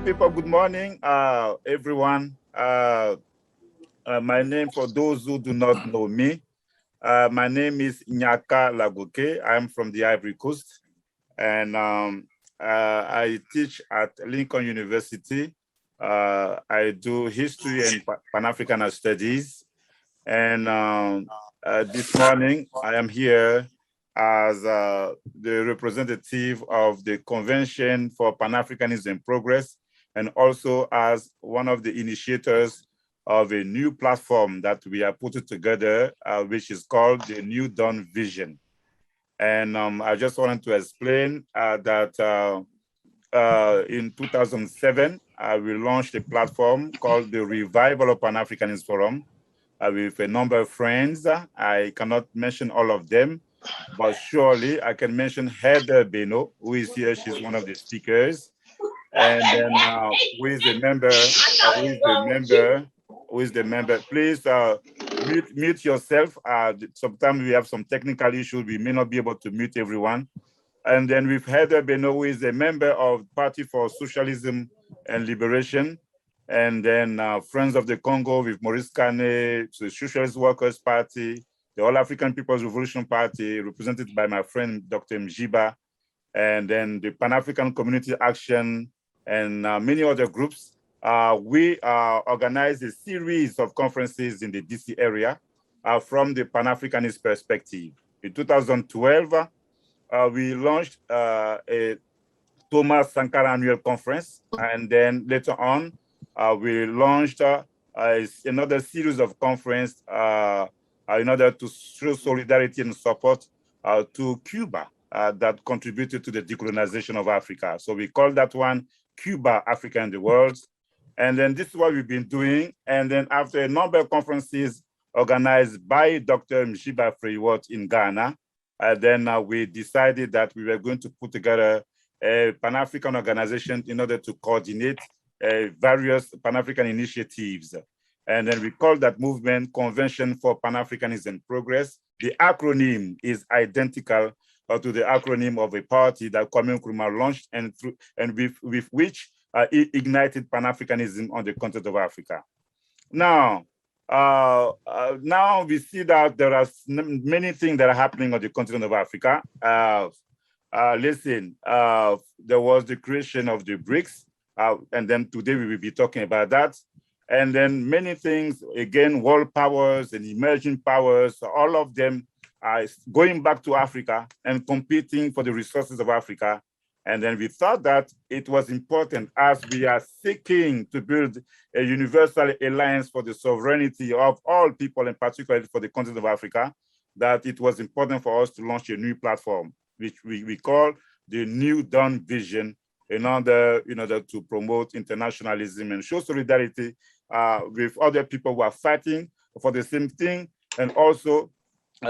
People, good morning, everyone. My name, for those who do not know me, my name is Nyaka Lagoke. I'm from the Ivory Coast, and I teach at Lincoln University. I do history and Pan-African studies. And this morning, I am here as the representative of the Convention for Pan-Africanism Progress, and also as one of the initiators of a new platform that we are putting together, which is called the New Dawn Vision. And I just wanted to explain that in 2007, we launched a platform called the Revival of Pan-Africanism Forum with a number of friends. I cannot mention all of them, but surely I can mention Heather Benno, who is here. She's one of the speakers. And then who is the member? Please mute yourself. Sometimes we have some technical issues. We may not be able to mute everyone. And then we've Heather Benno, who is a member of Party for Socialism and Liberation. And then Friends of the Congo with Maurice Kane, the Socialist Workers Party, the All African People's Revolution Party, represented by my friend, Dr. Mjiba, and then the Pan-African Community Action, and many other groups. We organized a series of conferences in the DC area from the Pan-Africanist perspective. In 2012, we launched a Thomas Sankara Annual Conference, and then later on, we launched another series of conferences in order to show solidarity and support to Cuba that contributed to the decolonization of Africa. So we call that one Cuba, Africa, and the World. And then this is what we've been doing. And then after a number of conferences organized by Dr. Mjiba Freywat in Ghana, then we decided that we were going to put together a Pan-African organization in order to coordinate various Pan-African initiatives. And then we called that movement Convention for Pan-Africanism Progress. The acronym is identical to the acronym of a party that Kwame Nkrumah launched and with which it ignited Pan-Africanism on the continent of Africa. Now, now we see that there are many things that are happening on the continent of Africa. Listen, there was the creation of the BRICS, and then today we will be talking about that. And then many things, again, world powers and emerging powers, all of them are going back to Africa and competing for the resources of Africa. And then we thought that it was important, as we are seeking to build a universal alliance for the sovereignty of all people, and particularly for the continent of Africa, that it was important for us to launch a new platform, which we call the New Dawn Vision, in order to promote internationalism and show solidarity with other people who are fighting for the same thing, and also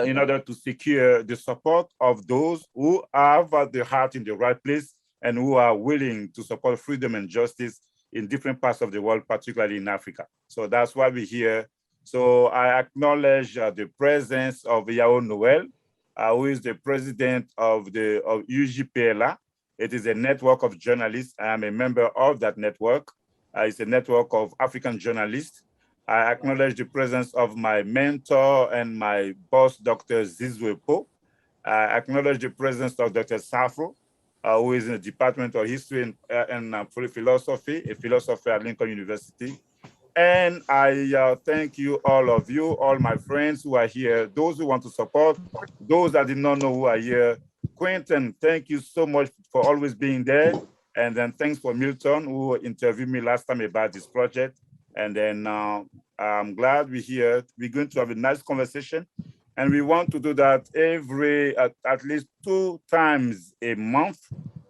in order to secure the support of those who have the heart in the right place and who are willing to support freedom and justice in different parts of the world, particularly in Africa. So that's why we're here. So I acknowledge the presence of Yao Noel, who is the president of UGPLA. It is a network of journalists. I am a member of that network. It's a network of African journalists. I acknowledge the presence of my mentor and my boss, Dr. Zizwepo. I acknowledge the presence of Dr. Safro, who is in the Department of History and Philosophy, a philosopher at Lincoln University. And I thank you, all my friends who are here, those who want to support, those that did not know who are here. Quentin, thank you so much for always being there. And then thanks for Milton, who interviewed me last time about this project. And then I'm glad we're here. We're going to have a nice conversation. And we want to do that at least 2 times a month.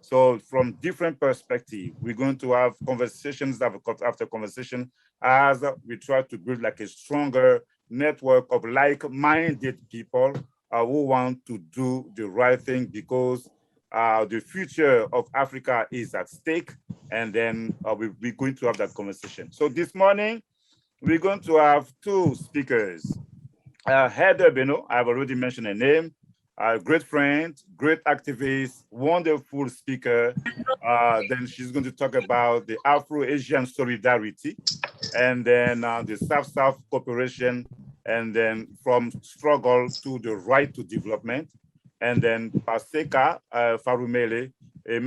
So from different perspectives, we're going to have conversations after conversation as we try to build like a stronger network of like-minded people who want to do the right thing, because the future of Africa is at stake. And then we're going to have that conversation. So this morning, we're going to have 2 speakers. Heather Benno, I've already mentioned her name. a great friend, great activist, wonderful speaker. Then she's going to talk about the Afro-Asian solidarity, and then the South-South cooperation, and then from struggle to the right to development. And then Paseka Pharumele, a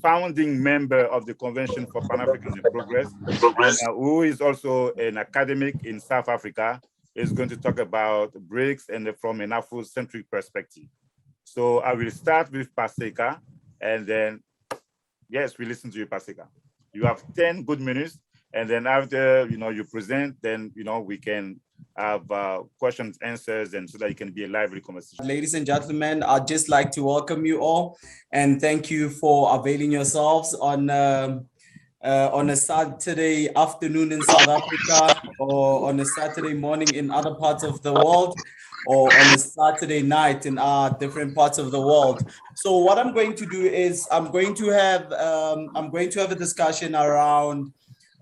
founding member of the Convention for Pan-Africanism Progress, and, who is also an academic in South Africa, is going to talk about BRICS and from an Afrocentric perspective. So I will start with Paseka, and then, yes, we listen to you, Paseka. You have 10 good minutes, and then after, you present, then, we can have questions, answers, and so that it can be a lively conversation. Ladies and gentlemen, I'd just like to welcome you all and thank you for availing yourselves on a Saturday afternoon in South Africa, or on a Saturday morning in other parts of the world, or on a Saturday night in different parts of the world. So what I'm going to do is I'm going to have a discussion around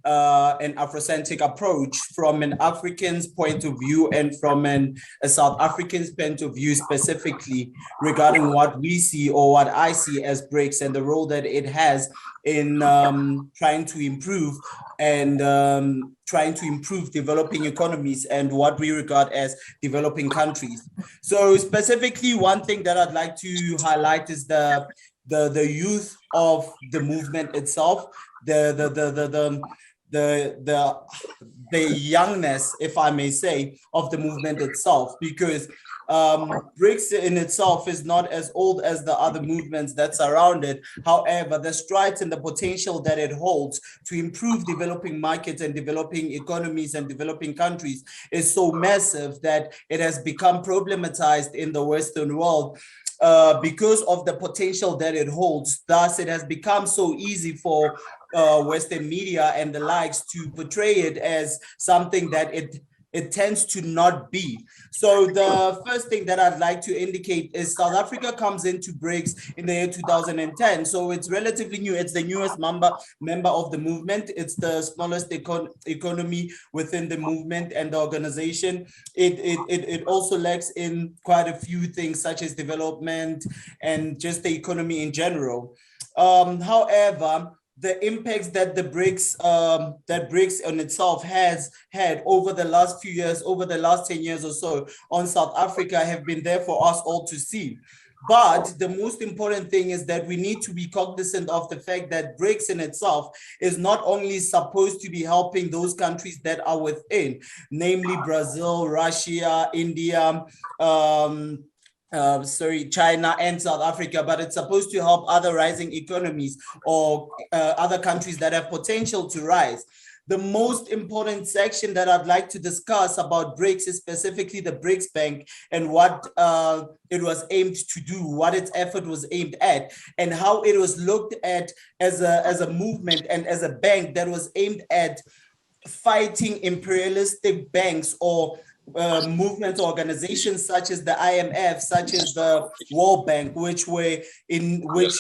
an Afrocentric approach from an African's point of view and from a South African's point of view, specifically regarding what we see or what I see as BRICS and the role that it has in trying to improve developing economies and what we regard as developing countries. So specifically, one thing that I'd like to highlight is the youth of the movement itself, the youngness, if I may say, of the movement itself, because BRICS in itself is not as old as the other movements that surround it. However, the strides and the potential that it holds to improve developing markets and developing economies and developing countries is so massive that it has become problematized in the Western world. Because of the potential that it holds. Thus, it has become so easy for Western media and the likes to portray it as something that it tends to not be. So the first thing that I'd like to indicate is South Africa comes into BRICS in the year 2010. So it's relatively new. It's the newest member of the movement. It's the smallest economy within the movement and the organization. It also lacks in quite a few things such as development and just the economy in general. However, the impacts that the BRICS on itself has had over the last few years, over the last 10 years or so on South Africa have been there for us all to see. But the most important thing is that we need to be cognizant of the fact that BRICS in itself is not only supposed to be helping those countries that are within, namely Brazil, Russia, India, China and South Africa, but it's supposed to help other rising economies or other countries that have potential to rise. The most important section that I'd like to discuss about BRICS is specifically the BRICS Bank and what it was aimed to do, what its effort was aimed at, and how it was looked at as a movement and as a bank that was aimed at fighting imperialistic banks or movement organizations such as the IMF, such as the World Bank, which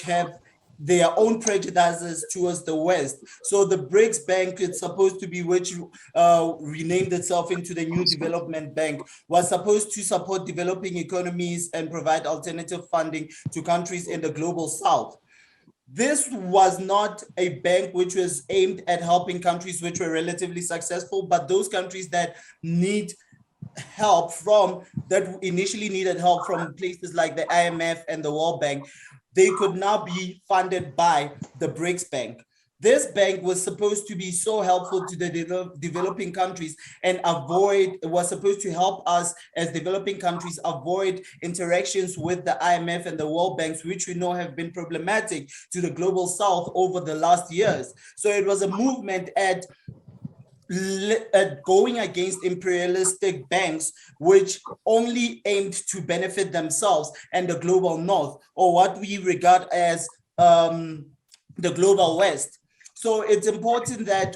have their own prejudices towards the West. So the BRICS Bank, it's supposed to be, which renamed itself into the New Development Bank, was supposed to support developing economies and provide alternative funding to countries in the global South. This was not a bank which was aimed at helping countries which were relatively successful, but those countries that need help initially needed help from places like the IMF and the World Bank, they could now be funded by the BRICS Bank. This bank was supposed to be so helpful to the developing countries and was supposed to help us as developing countries avoid interactions with the IMF and the World Banks, which we know have been problematic to the global South over the last years. So it was a movement at going against imperialistic banks, which only aimed to benefit themselves and the global North, or what we regard as the global West. So it's important that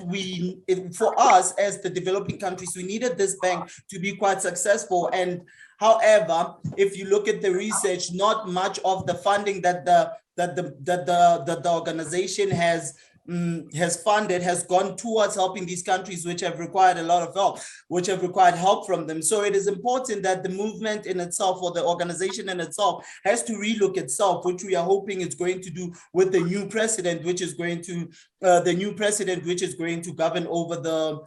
for us as the developing countries, we needed this bank to be quite successful. And however, if you look at the research, not much of the funding that the organization has has gone towards helping these countries which have required a lot of help, which have required help from them. So it is important that the movement in itself, or the organization in itself, has to relook itself, which we are hoping it's going to do with the new president, which is going to govern over the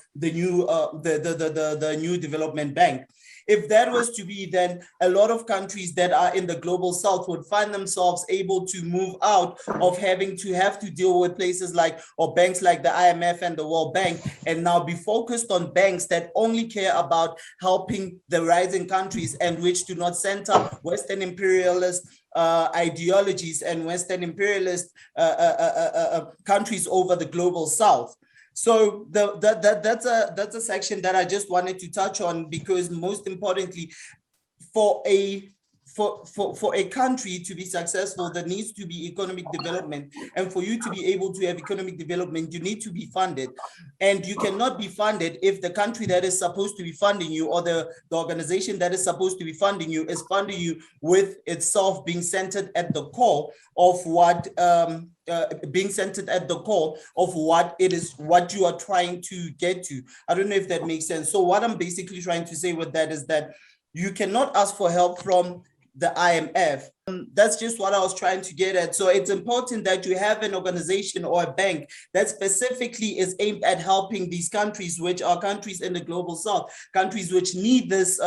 new development bank. If that was to be, then a lot of countries that are in the global south would find themselves able to move out of having to deal with places like, or banks like the IMF and the World Bank, and now be focused on banks that only care about helping the rising countries and which do not center Western imperialist ideologies and Western imperialist countries over the global south. So that's a section that I just wanted to touch on, because most importantly, for a country to be successful, there needs to be economic development. And for you to be able to have economic development, you need to be funded. And you cannot be funded if the country that is supposed to be funding you, or the organization that is supposed to be funding you, is funding you with itself being centered at the core of what it is, what you are trying to get to. I don't know if that makes sense. So what I'm basically trying to say with that is that you cannot ask for help from the IMF. That's just what I was trying to get at. So it's important that you have an organization or a bank that specifically is aimed at helping these countries, which are countries in the global south, countries which need this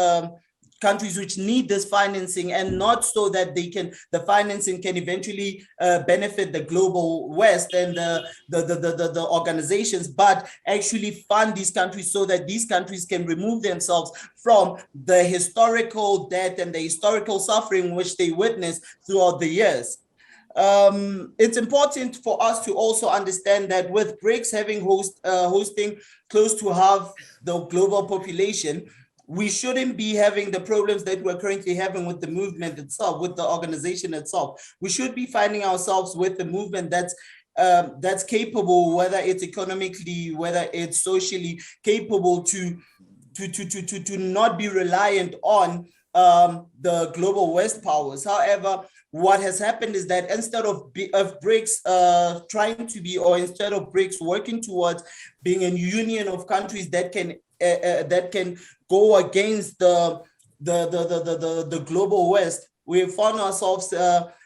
financing, and not so that the financing can eventually benefit the global west and the organizations, but actually fund these countries so that these countries can remove themselves from the historical debt and the historical suffering which they witnessed throughout the years. It's important for us to also understand that with BRICS hosting close to half the global population, we shouldn't be having the problems that we're currently having with the movement itself, with the organization itself. We should be finding ourselves with a movement that's capable, whether it's economically, whether it's socially capable, to not be reliant on the global West powers. However, what has happened is that instead of BRICS trying to be, or instead of BRICS working towards being a union of countries that can go against the global West, we found ourselves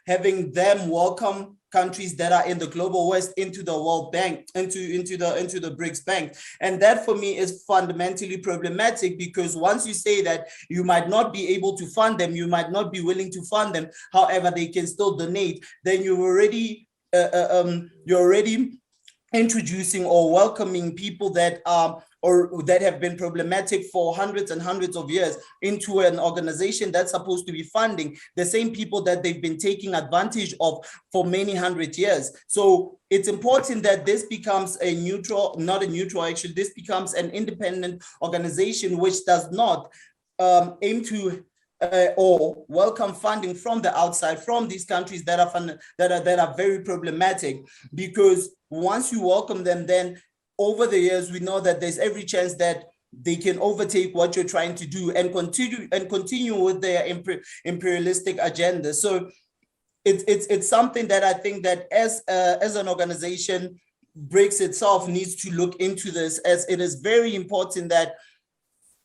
having them welcome countries that are in the global West into the World Bank, into the BRICS Bank. And that for me is fundamentally problematic, because once you say that you might not be able to fund them, you might not be willing to fund them, however, they can still donate, then you're already introducing or welcoming people that have been problematic for hundreds and hundreds of years into an organization that's supposed to be funding the same people that they've been taking advantage of for many hundred years. So it's important that this becomes this becomes an independent organization which does not aim to or welcome funding from the outside, from these countries that are very problematic. Because once you welcome them, then over the years, we know that there's every chance that they can overtake what you're trying to do and continue with their imperialistic agenda. So it's something that I think that as an organization, BRICS itself needs to look into this, as it is very important that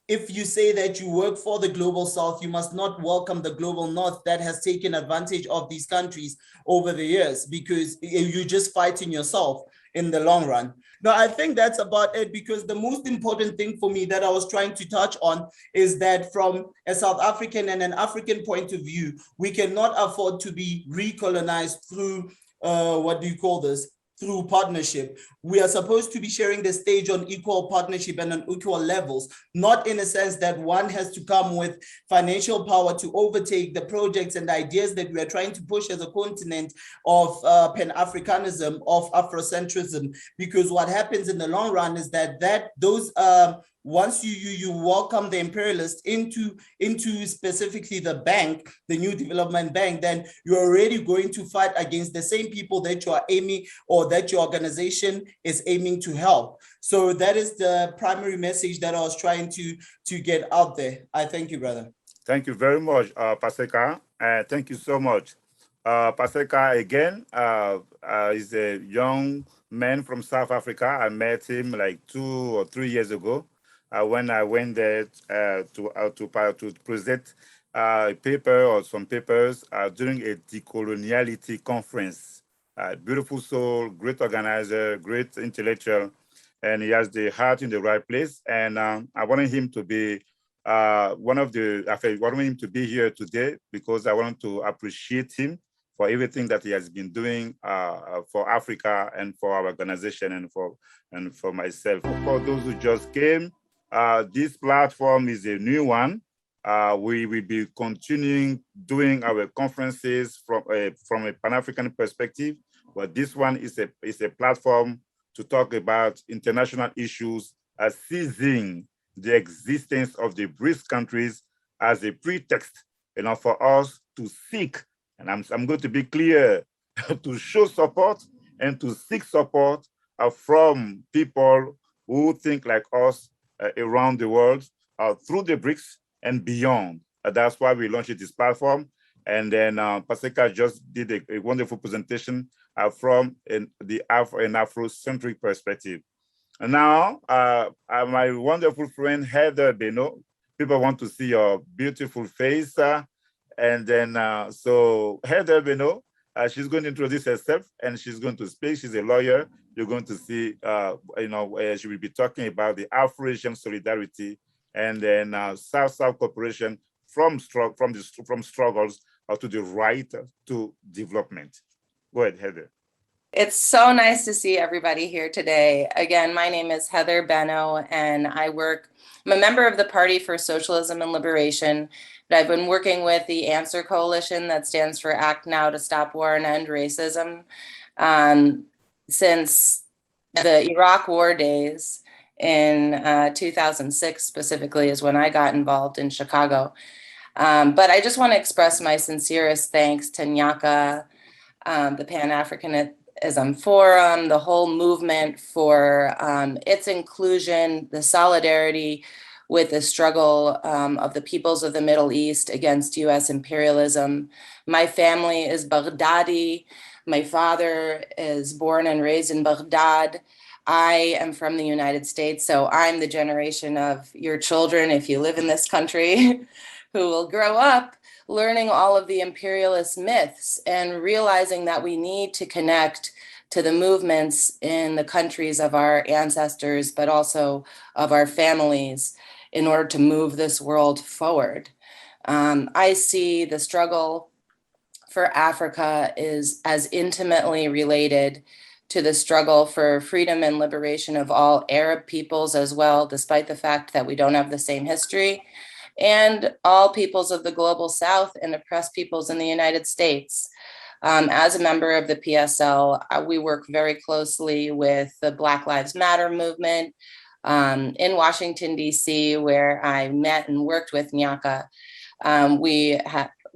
if you say that you work for the global south, you must not welcome the global north that has taken advantage of these countries over the years, because you're just fighting yourself in the long run. Now, I think that's about it, because the most important thing for me that I was trying to touch on is that from a South African and an African point of view, we cannot afford to be recolonized through, through partnership. We are supposed to be sharing the stage on equal partnership and on equal levels, not in a sense that one has to come with financial power to overtake the projects and ideas that we are trying to push as a continent of Pan-Africanism, of Afrocentrism. Because what happens in the long run is that those once you welcome the imperialists into specifically the bank, the new development bank, then you're already going to fight against the same people that you are aiming, or that your organization is aiming to help. So that is the primary message that I was trying to get out there. I thank you, brother. Thank you very much, Paseka. Thank you so much. Paseka, again, is a young man from South Africa. I met him like 2 or 3 years ago when I went there to present a paper or some papers during a decoloniality conference. Beautiful soul, great organizer, great intellectual, and he has the heart in the right place. And I wanted him to be I wanted him to be here today because I want to appreciate him for everything that he has been doing for Africa and for our organization and for myself. For those who just came, this platform is a new one. We will be continuing doing our conferences from a Pan-African perspective, but this one is a platform to talk about international issues as seizing the existence of the BRICS countries as a pretext, for us to seek, and I'm going to be clear, to show support and to seek support from people who think like us around the world through the BRICS and beyond. That's why we launched this platform. And then Paseka just did a wonderful presentation from an Afrocentric perspective. And now, my wonderful friend Heather Benno, people want to see your beautiful face. And then, so Heather Benno, she's going to introduce herself and she's going to speak. She's a lawyer. You're going to see, she will be talking about the Afro-Asian solidarity and then South-South cooperation from struggles to the right to development. Go ahead, Heather. It's so nice to see everybody here today. Again, my name is Heather Benno, and I'm a member of the Party for Socialism and Liberation. I've been working with the Answer Coalition, that stands for Act Now to Stop War and End Racism, since the Iraq War days in 2006 specifically is when I got involved in Chicago. But I just want to express my sincerest thanks to Nyaka, the Pan-Africanism Forum, the whole movement for its inclusion, the solidarity with the struggle of the peoples of the Middle East against US imperialism. My family is Baghdadi. My father is born and raised in Baghdad. I am from the United States, so I'm the generation of your children, if you live in this country, who will grow up learning all of the imperialist myths and realizing that we need to connect to the movements in the countries of our ancestors, but also of our families in order to move this world forward. I see the struggle for Africa is as intimately related to the struggle for freedom and liberation of all Arab peoples as well, despite the fact that we don't have the same history, and all peoples of the global South and oppressed peoples in the United States. As a member of the PSL, we work very closely with the Black Lives Matter movement in Washington, D.C., where I met and worked with Nyaka. We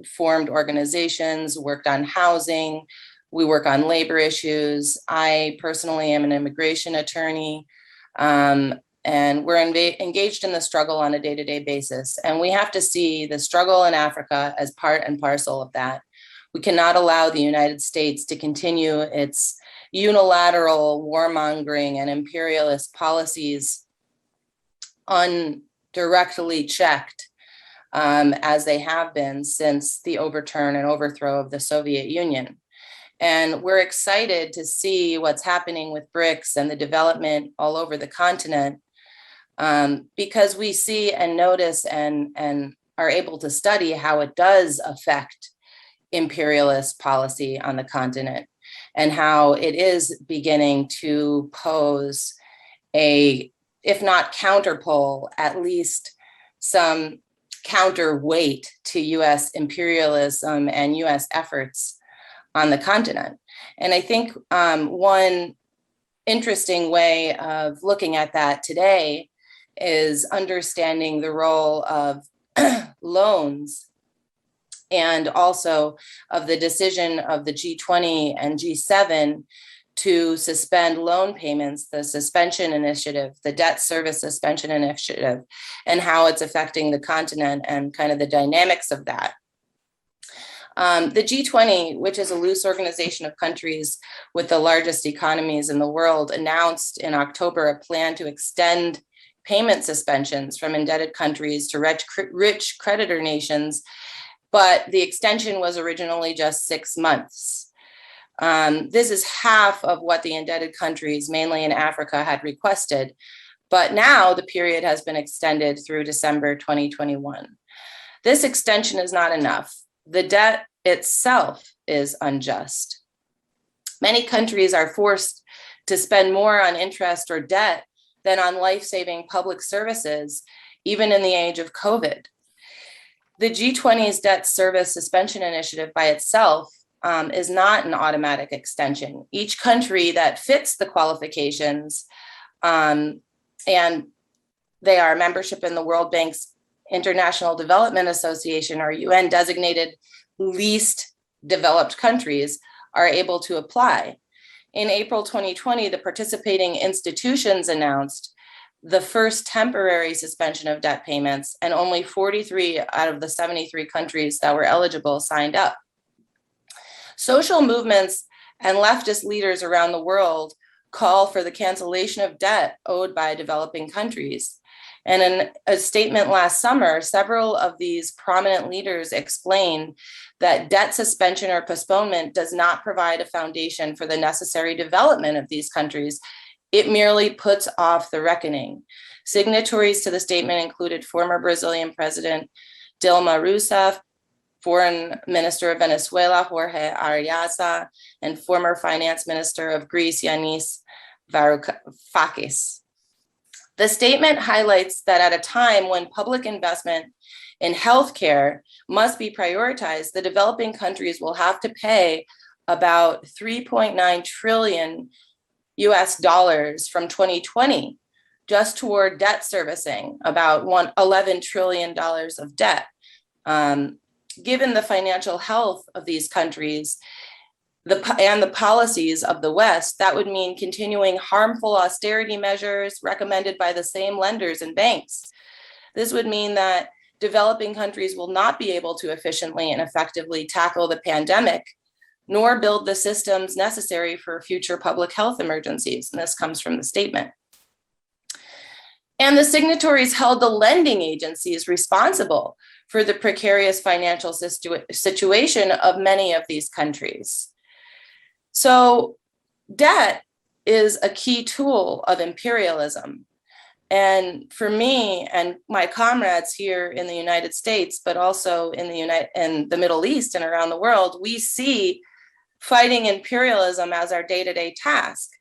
formed organizations, worked on housing, we work on labor issues. I personally am an immigration attorney. And we're engaged in the struggle on a day-to-day basis. And we have to see the struggle in Africa as part and parcel of that. We cannot allow the United States to continue its unilateral warmongering and imperialist policies undirectly checked as they have been since the overturn and overthrow of the Soviet Union. And we're excited to see what's happening with BRICS and the development all over the continent, because we see and notice and are able to study how it does affect imperialist policy on the continent and how it is beginning to pose a, if not counterpole, at least some counterweight to US imperialism and US efforts on the continent. And I think one interesting way of looking at that today is understanding the role of loans and also of the decision of the G20 and G7 to suspend loan payments, the suspension initiative, the debt service suspension initiative, and how it's affecting the continent and kind of the dynamics of that. The G20, which is a loose organization of countries with the largest economies in the world, announced in October a plan to extend payment suspensions from indebted countries to rich creditor nations, but the extension was originally just 6 months. This is half of what the indebted countries, mainly in Africa, had requested, but now the period has been extended through December 2021. This extension is not enough. The debt itself is unjust. Many countries are forced to spend more on interest or debt than on life-saving public services, even in the age of COVID. The G20's debt service suspension initiative by itself is not an automatic extension. Each country that fits the qualifications, and they are membership in the World Bank's International Development Association, or UN designated least developed countries, are able to apply. In April 2020, the participating institutions announced the first temporary suspension of debt payments, and only 43 out of the 73 countries that were eligible signed up. Social movements and leftist leaders around the world call for the cancellation of debt owed by developing countries. And in a statement last summer, several of these prominent leaders explained that debt suspension or postponement does not provide a foundation for the necessary development of these countries. It merely puts off the reckoning. Signatories to the statement included former Brazilian President Dilma Rousseff, Foreign Minister of Venezuela, Jorge Arias, and former Finance Minister of Greece, Yanis Varoufakis. The statement highlights that at a time when public investment in healthcare must be prioritized, the developing countries will have to pay about $3.9 trillion from 2020 just toward debt servicing, about $11 trillion of debt. Given the financial health of these countries and the policies of the West, that would mean continuing harmful austerity measures recommended by the same lenders and banks. This would mean that developing countries will not be able to efficiently and effectively tackle the pandemic, nor build the systems necessary for future public health emergencies. And this comes from the statement. And the signatories held the lending agencies responsible for the precarious financial situation of many of these countries. So debt is a key tool of imperialism. And for me and my comrades here in the United States, but also in the Middle East and around the world, we see fighting imperialism as our day-to-day task.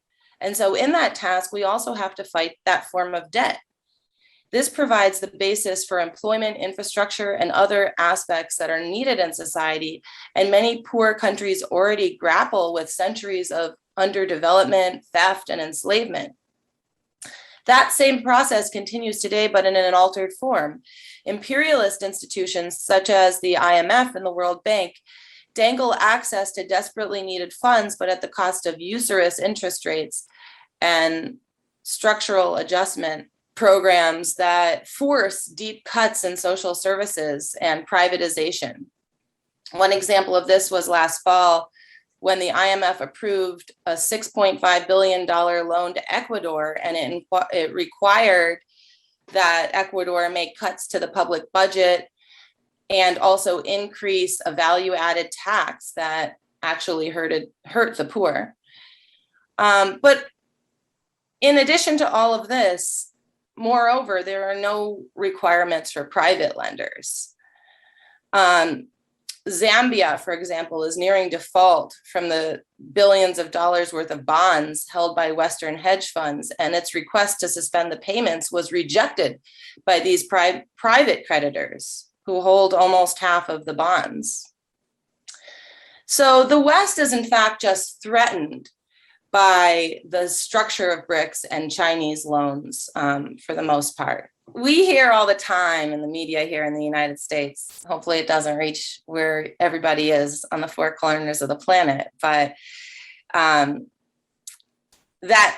And so in that task, we also have to fight that form of debt. This provides the basis for employment, infrastructure, and other aspects that are needed in society. And many poor countries already grapple with centuries of underdevelopment, theft, and enslavement. That same process continues today, but in an altered form. Imperialist institutions such as the IMF and the World Bank dangle access to desperately needed funds, but at the cost of usurious interest rates and structural adjustment programs that force deep cuts in social services and privatization. One example of this was last fall when the IMF approved a $6.5 billion loan to Ecuador, and it required that Ecuador make cuts to the public budget and also increase a value-added tax that actually hurt the poor. But in addition to all of this, moreover, there are no requirements for private lenders. Zambia, for example, is nearing default from the billions of dollars worth of bonds held by Western hedge funds, and its request to suspend the payments was rejected by these private creditors who hold almost half of the bonds. So the West is in fact just threatened by the structure of BRICS and Chinese loans for the most part. We hear all the time in the media here in the United States, hopefully it doesn't reach where everybody is on the four corners of the planet, but that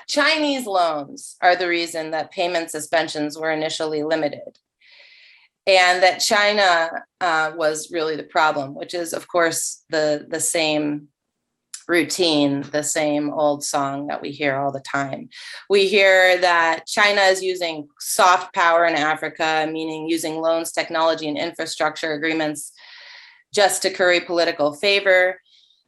Chinese loans are the reason that payment suspensions were initially limited. and that China was really the problem, which is, of course, the same routine, the same old song that we hear all the time. We hear that China is using soft power in Africa, meaning using loans, technology, and infrastructure agreements just to curry political favor.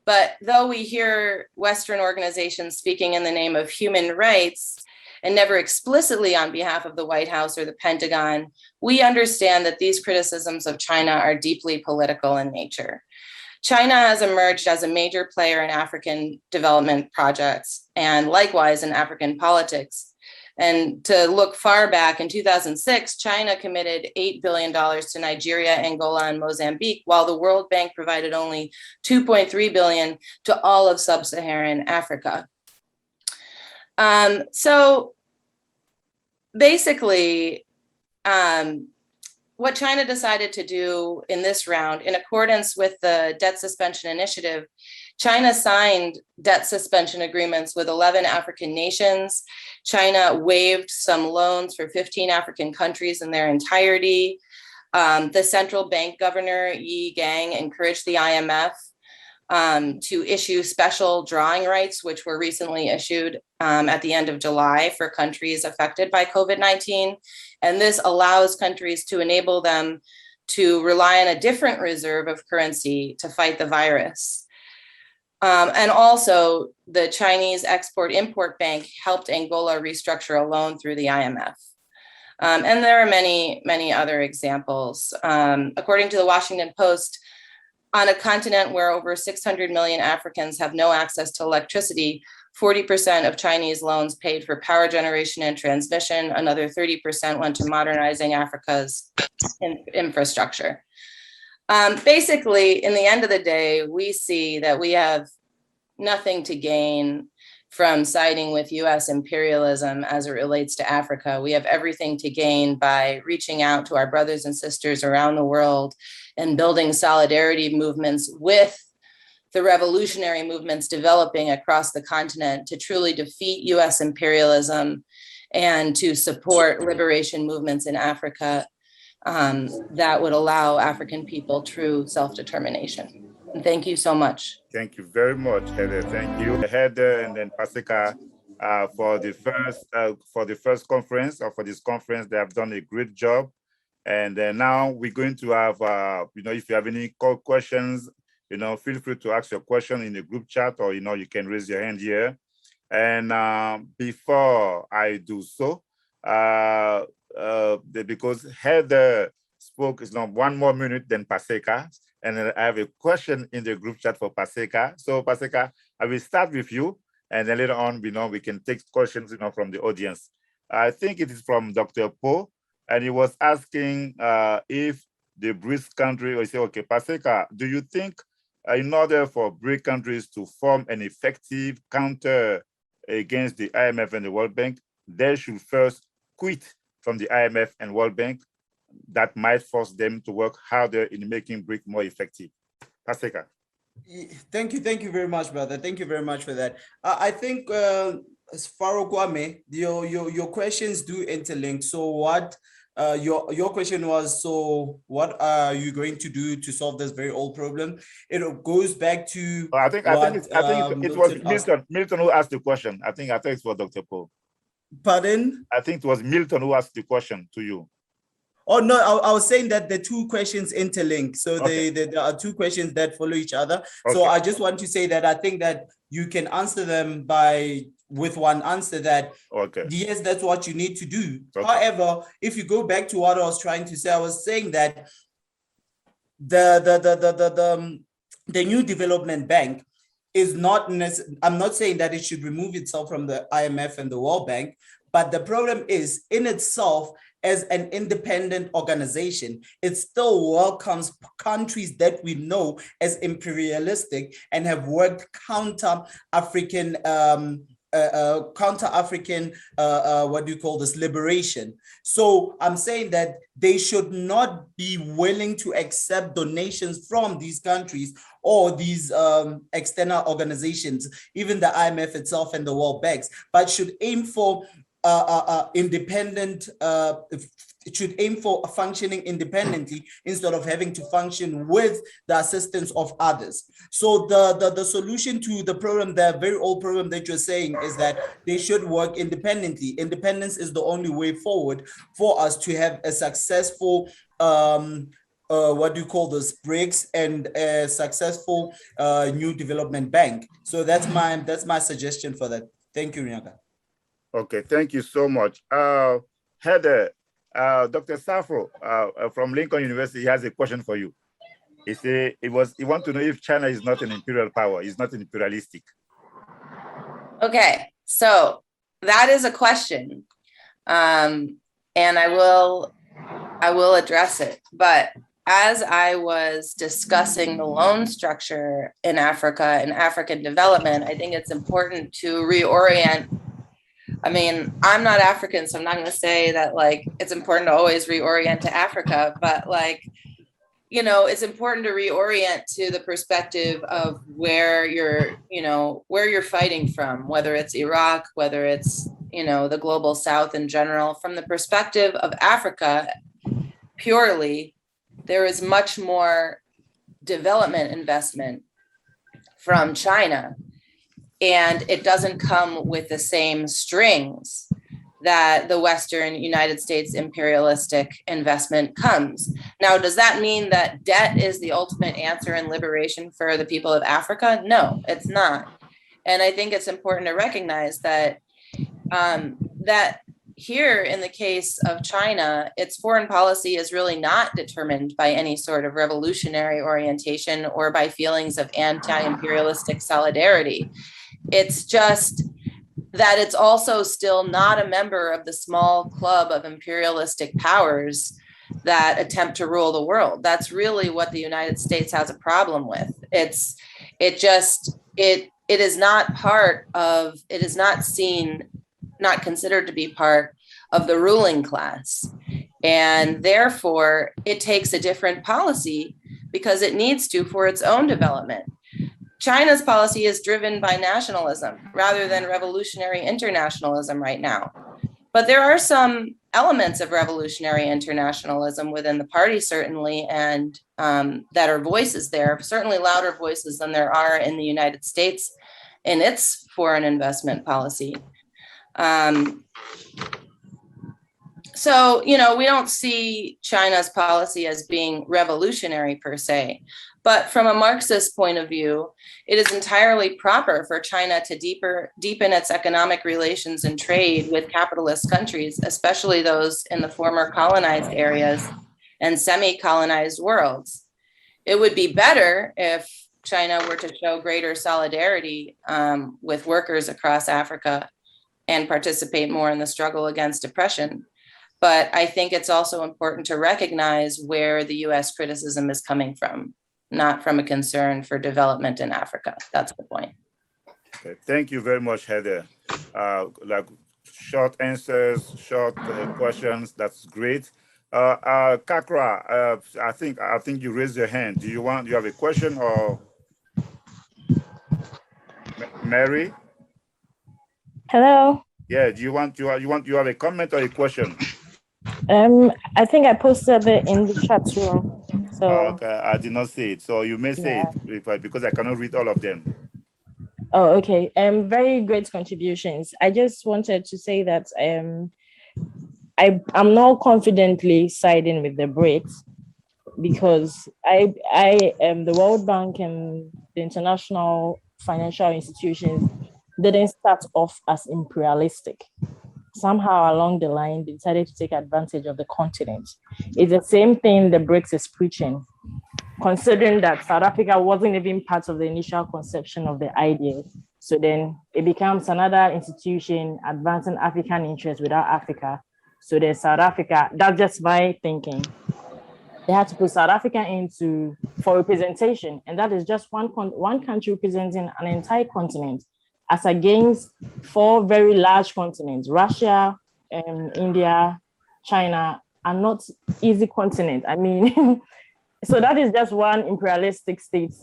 But though we hear Western organizations speaking in the name of human rights and never explicitly on behalf of the White House or the Pentagon, we understand that these criticisms of China are deeply political in nature. China has emerged as a major player in African development projects and likewise in African politics. And to look far back, in 2006, China committed $8 billion to Nigeria, Angola, and Mozambique, while the World Bank provided only $2.3 billion to all of sub-Saharan Africa. So basically, what China decided to do in this round, in accordance with the debt suspension initiative, China signed debt suspension agreements with 11 African nations. China waived some loans for 15 African countries in their entirety. The central bank governor, Yi Gang, encouraged the IMF to issue special drawing rights, which were recently issued at the end of July for countries affected by COVID-19. And this allows countries to enable them to rely on a different reserve of currency to fight the virus. And also, the Chinese Export-Import Bank helped Angola restructure a loan through the IMF. And there are many, many other examples. According to the Washington Post, on a continent where over 600 million Africans have no access to electricity, 40% of Chinese loans paid for power generation and transmission. Another 30% went to modernizing Africa's infrastructure. Basically, in the end of the day, we see that we have nothing to gain from siding with US imperialism as it relates to Africa. We have everything to gain by reaching out to our brothers and sisters around the world and building solidarity movements with the revolutionary movements developing across the continent to truly defeat US imperialism and to support liberation movements in Africa that would allow African people true self-determination. And thank you so much. Thank you very much, Heather. Thank you, Heather, and then Paseka for the first conference, or for this conference. They have done a great job. And now we're going to have, if you have any questions, feel free to ask your question in the group chat, or, you can raise your hand here. And before I do so, because Heather spoke, it's not 1 more minute than Paseka. And then I have a question in the group chat for Paseka. So Paseka, I will start with you, and then later on, we can take questions, from the audience. I think it is from Dr. Po, and he was asking if the BRICS country, or say, okay, Paseka, do you think in order for BRICS countries to form an effective counter against the IMF and the World Bank, they should first quit from the IMF and World Bank? That might force them to work harder in making BRICS more effective. Paseka. Thank you very much, brother. Thank you very much for that. I think, as Pharumele, your questions do interlink. So what your question was, so what are you going to do to solve this very old problem? It goes back to I think it was Milton who asked the question. I think it's for Dr. Paul. Pardon? I think it was Milton who asked the question to you. Oh, no, I was saying that the two questions interlink. So okay. There are two questions that follow each other. Okay. So I just want to say that I think that you can answer them with one answer that, okay, yes, that's what you need to do. Okay. However, if you go back to what I was trying to say, I was saying that the new development bank is not necessarily, I'm not saying that it should remove itself from the IMF and the World Bank, but the problem is in itself, as an independent organization, it still welcomes countries that we know as imperialistic and have worked counter-African, liberation. So I'm saying that they should not be willing to accept donations from these countries or these external organizations, even the IMF itself and the World Banks, but should aim for independent, it should aim for functioning independently instead of having to function with the assistance of others. So the solution to the problem, the very old problem that you're saying, is that they should work independently. Independence is the only way forward for us to have a successful what do you call this, BRICS, and a successful new development bank. So that's my suggestion for that. Thank you, Nyaka. Okay, thank you so much. Heather, Dr. Safro from Lincoln University has a question for you. He wants to know if China is not an imperial power, is not imperialistic. Okay, so that is a question, and I will address it. But as I was discussing the loan structure in Africa and African development, I think it's important to reorient. I mean, I'm not African, so I'm not going to say that like it's important to always reorient to Africa, but like, you know, it's important to reorient to the perspective of where you're fighting from, whether it's Iraq, whether it's, you know, the global South in general. From the perspective of Africa, purely, there is much more development investment from China, and it doesn't come with the same strings that the Western United States imperialistic investment comes. Now, does that mean that debt is the ultimate answer in liberation for the people of Africa? No, it's not. And I think it's important to recognize that that here in the case of China, its foreign policy is really not determined by any sort of revolutionary orientation or by feelings of anti-imperialistic solidarity. It's just that it's also still not a member of the small club of imperialistic powers that attempt to rule the world. That's really what the United States has a problem with. It is not part of, it is not seen, not considered to be part of the ruling class. And therefore, it takes a different policy because it needs to for its own development. China's policy is driven by nationalism rather than revolutionary internationalism right now. But there are some elements of revolutionary internationalism within the party, certainly, and that are voices there, certainly louder voices than there are in the United States in its foreign investment policy. So, you know, we don't see China's policy as being revolutionary per se, but from a Marxist point of view, it is entirely proper for China to deepen its economic relations and trade with capitalist countries, especially those in the former colonized areas and semi-colonized worlds. It would be better if China were to show greater solidarity with workers across Africa and participate more in the struggle against oppression. But I think it's also important to recognize where the US criticism is coming from, not from a concern for development in Africa. That's the point. Okay. Thank you very much, Heather. Like short answers, short questions, that's great. Kakra, I think you raised your hand. Do you have a question, or Mary? Hello. Yeah, do you have a comment or a question? I think I posted it in the chat room. So okay, I did not see it. So you may say it because I cannot read all of them. Oh, okay. Very great contributions. I just wanted to say that I'm not confidently siding with the BRICS because I the World Bank and the international financial institutions didn't start off as imperialistic. Somehow along the line, they decided to take advantage of the continent. It's the same thing the BRICS is preaching, considering that South Africa wasn't even part of the initial conception of the idea. So then it becomes another institution advancing African interests without Africa. So there's South Africa. That's just my thinking. They had to put South Africa for representation, and that is just one country representing an entire continent, as against 4 very large continents. Russia, India, China are not easy continents. I mean, so that is just one imperialistic state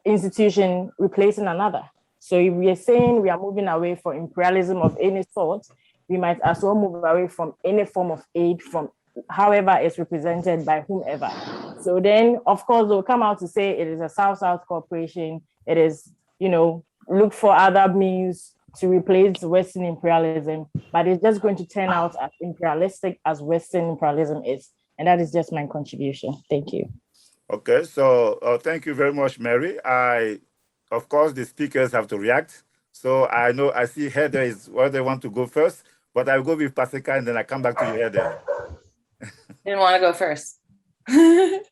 institution replacing another. So if we are saying we are moving away from imperialism of any sort, we might as well move away from any form of aid from however it's represented by whomever. So then, of course, they'll come out to say it is a South-South cooperation. It is, look for other means to replace Western imperialism, but it's just going to turn out as imperialistic as Western imperialism is. And that is just my contribution. Thank you. Okay, so thank you very much, Mary. Of course, the speakers have to react. So I see Heather is where they want to go first, but I'll go with Paseka and then I come back to you, Heather. Didn't want to go first. You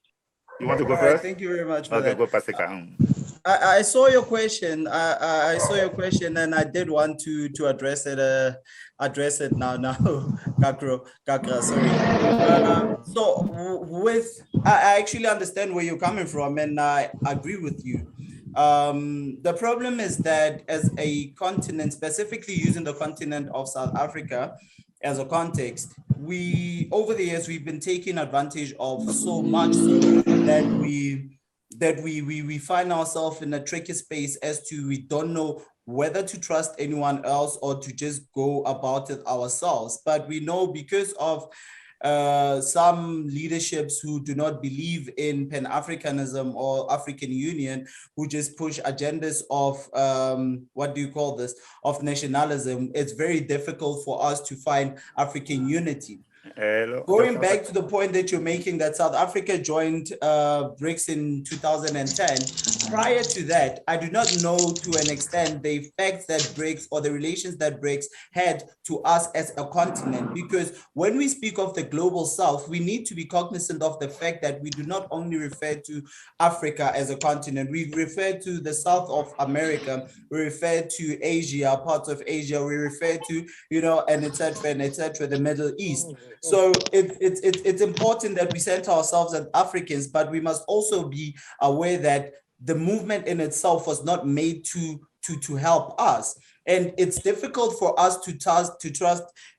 want to go All first? right, thank you very much for Okay, that. go Paseka. I saw your question. I saw your question, and I did want to address it. Address it now. Kakra. Sorry. I actually understand where you're coming from, and I agree with you. The problem is that as a continent, specifically using the continent of South Africa as a context, over the years we've been taking advantage of so much so that we find ourselves in a tricky space as to we don't know whether to trust anyone else or to just go about it ourselves. But we know because of some leaderships who do not believe in Pan-Africanism or African Union, who just push agendas of, of nationalism, it's very difficult for us to find African unity. Going back to the point that you're making that South Africa joined BRICS in 2010, prior to that, I do not know to an extent the effects that BRICS or the relations that BRICS had to us as a continent. Because when we speak of the global South, we need to be cognizant of the fact that we do not only refer to Africa as a continent, we refer to the South of America, we refer to Asia, parts of Asia, we refer to, and et cetera, the Middle East. So it's important that we center ourselves as Africans, but we must also be aware that the movement in itself was not made to help us. And it's difficult for us to trust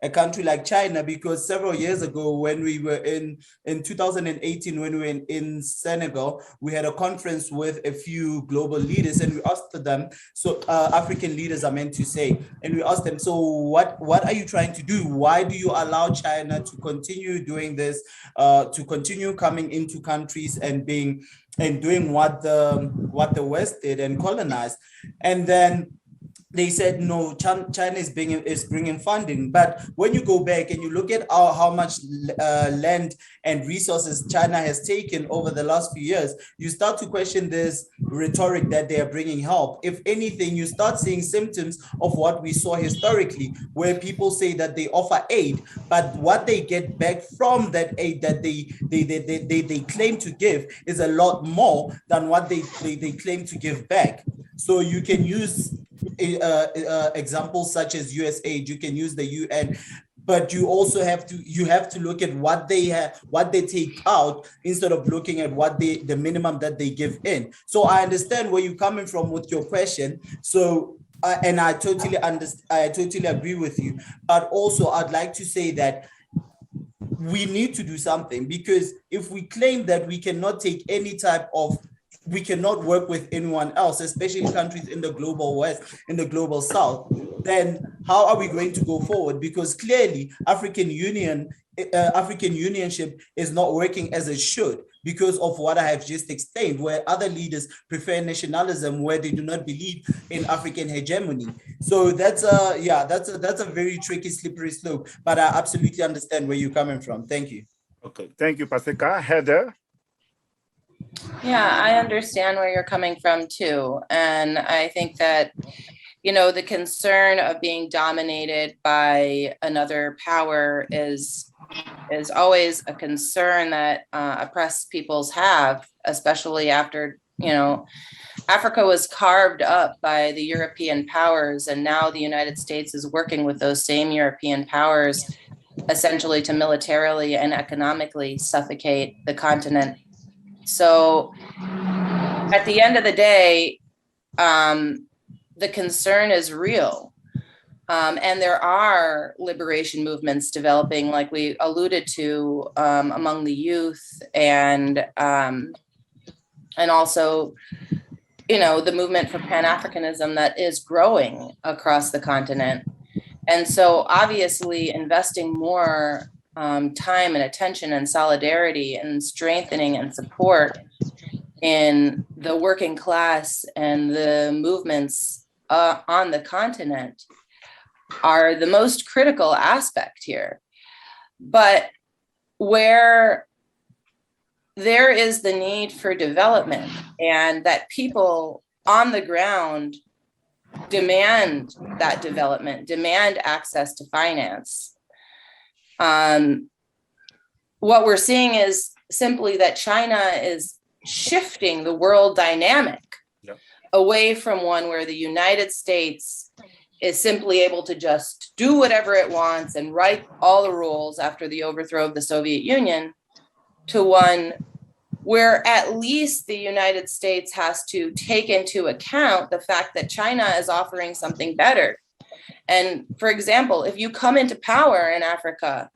a country like China, because several years ago, when we were in 2018, when we were in Senegal, we had a conference with a few global leaders, and we asked them, so African leaders are meant to say, and we asked them, so what are you trying to do? Why do you allow China to continue doing this, to continue coming into countries and doing what the West did and colonized? And then they said, no, China is bringing funding. But when you go back and you look at how much land and resources China has taken over the last few years, you start to question this rhetoric that they are bringing help. If anything, you start seeing symptoms of what we saw historically, where people say that they offer aid, but what they get back from that aid that they claim to give is a lot more than what they claim to give back. So you can use examples such as USAID, you can use the UN, but you also have to look at what they take out instead of looking at what the minimum that they give in. So I understand where you're coming from with your question. So and I totally understand, I totally agree with you. But also I'd like to say that we need to do something, because if we claim that we cannot we cannot work with anyone else, especially countries in the global West, in the global South, then how are we going to go forward? Because clearly African unionship is not working as it should, because of what I have just explained, where other leaders prefer nationalism, where they do not believe in African hegemony. So that's a very tricky, slippery slope, but I absolutely understand where you're coming from. Thank you. Okay, thank you, Paseka. Heather? Yeah, I understand where you're coming from too. And I think that, the concern of being dominated by another power is always a concern that oppressed peoples have, especially after, Africa was carved up by the European powers, and now the United States is working with those same European powers essentially to militarily and economically suffocate the continent. So at the end of the day, the concern is real. And there are liberation movements developing, like we alluded to, among the youth, and also, the movement for Pan-Africanism that is growing across the continent. And so obviously investing more time and attention and solidarity and strengthening and support in the working class and the movements on the continent are the most critical aspect here. But where there is the need for development and that people on the ground demand that development, demand access to finance, what we're seeing is simply that China is shifting the world dynamic away from one where the United States is simply able to just do whatever it wants and write all the rules after the overthrow of the Soviet Union, to one where at least the United States has to take into account the fact that China is offering something better. And for example, if you come into power in Africa,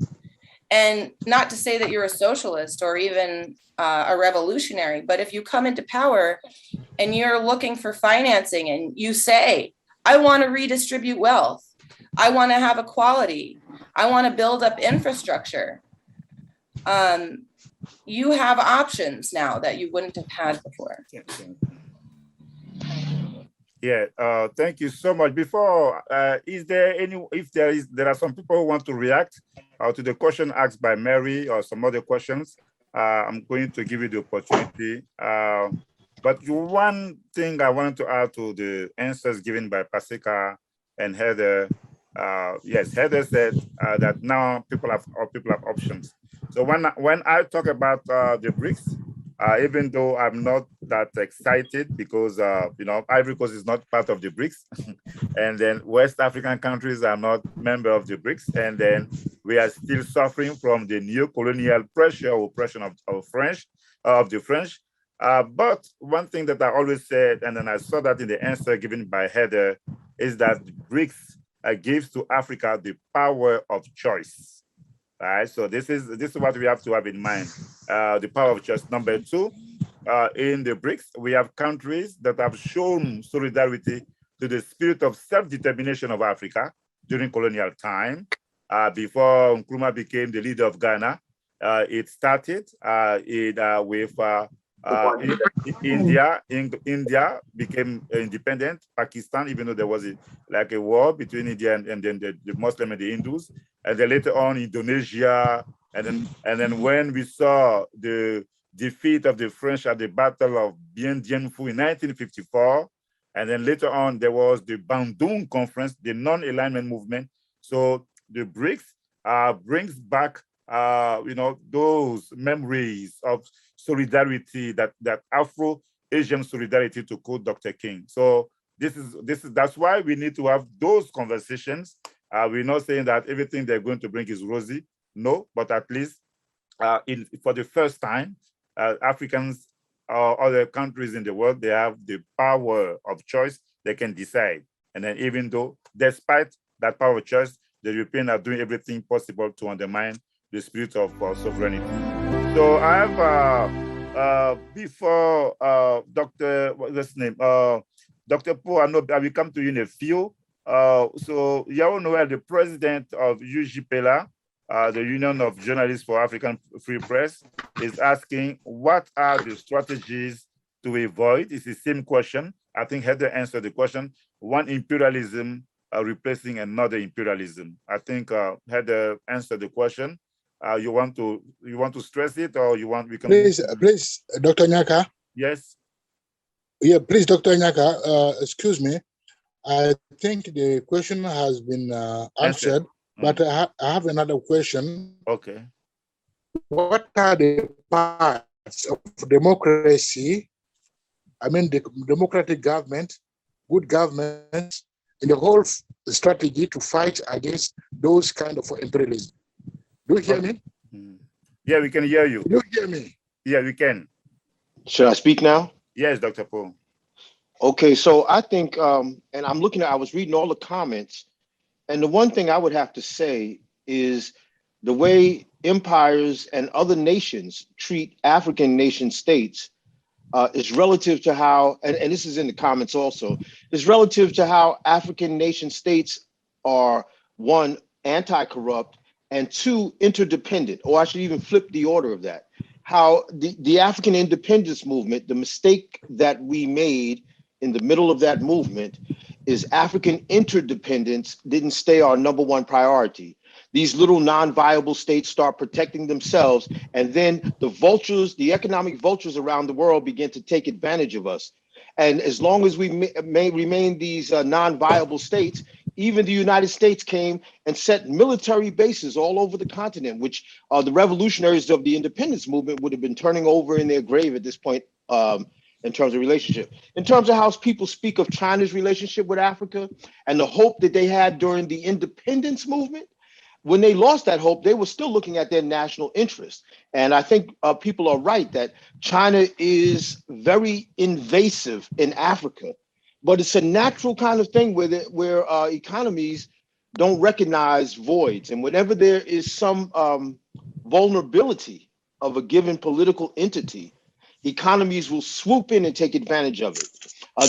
and not to say that you're a socialist or even a revolutionary, but if you come into power and you're looking for financing and you say, I want to redistribute wealth, I want to have equality, I want to build up infrastructure, you have options now that you wouldn't have had before. Yeah, thank you so much. Before, is there any, if there are some people who want to react to the question asked by Mary or some other questions, I'm going to give you the opportunity. But one thing I wanted to add to the answers given by Paseka and Heather, yes, Heather said that now people have options. So when I talk about the BRICS, even though I'm not that excited because you know, Ivory Coast is not part of the BRICS, and then West African countries are not member of the BRICS, and then we are still suffering from the neo-colonial pressure or oppression of the French. But one thing that I always said, and then I saw that in the answer given by Heather, is that BRICS gives to Africa the power of choice. All right, so this is what we have to have in mind. The power of choice. Number two, in the BRICS, we have countries that have shown solidarity to the spirit of self-determination of Africa during colonial time. Before Nkrumah became the leader of Ghana, it started with India. India became independent. Pakistan, even though there was a war between India and then the Muslim and the Hindus, and then later on Indonesia, and then when we saw the defeat of the French at the Battle of Bien Dien Phu in 1954, and then later on there was the Bandung Conference, the non-alignment movement. So the BRICS brings back you know, those memories of solidarity, that Afro-Asian solidarity, to quote Dr. King. So that's why we need to have those conversations. We're not saying that everything they're going to bring is rosy, no, but at least for the first time, Africans or other countries in the world, they have the power of choice. They can decide. And then even though, despite that power of choice, the Europeans are doing everything possible to undermine the spirit of sovereignty. So I have, before Dr. what's his name? Dr. Paul, I know I will come to you in a few. So Yao Noel, the president of UJPELA, the Union of Journalists for African Free Press, is asking, what are the strategies to avoid? It's the same question. I think Heather answered the question. One imperialism replacing another imperialism. I think Heather answered the question. You want to stress it, or you want, we can please, Dr. Nyaka. Yes. Yeah, please, Dr. Nyaka. Excuse me. I think the question has been answered, but I have another question. Okay. What are the parts of democracy? I mean, the democratic government, good government, in the whole strategy to fight against those kind of imperialism? Do you hear me? Yeah, we can hear you. Do you hear me? Yeah, we can. Should I speak now? Yes, Dr. Paul. Okay, so I think, and I was reading all the comments, and the one thing I would have to say is the way empires and other nations treat African nation states is relative to how, and this is in the comments also, is relative to how African nation states are one, anti-corrupt, and two, interdependent, or I should even flip the order of that. How the African independence movement, the mistake that we made in the middle of that movement is African interdependence didn't stay our number one priority. These little non-viable states start protecting themselves, and then the vultures, the economic vultures around the world begin to take advantage of us. And as long as we may remain these non-viable states, even the United States came and set military bases all over the continent, which the revolutionaries of the independence movement would have been turning over in their grave at this point in terms of relationship. In terms of how people speak of China's relationship with Africa and the hope that they had during the independence movement, when they lost that hope, they were still looking at their national interest. And I think people are right that China is very invasive in Africa, but it's a natural kind of thing where economies don't recognize voids. And whenever there is some vulnerability of a given political entity, economies will swoop in and take advantage of it.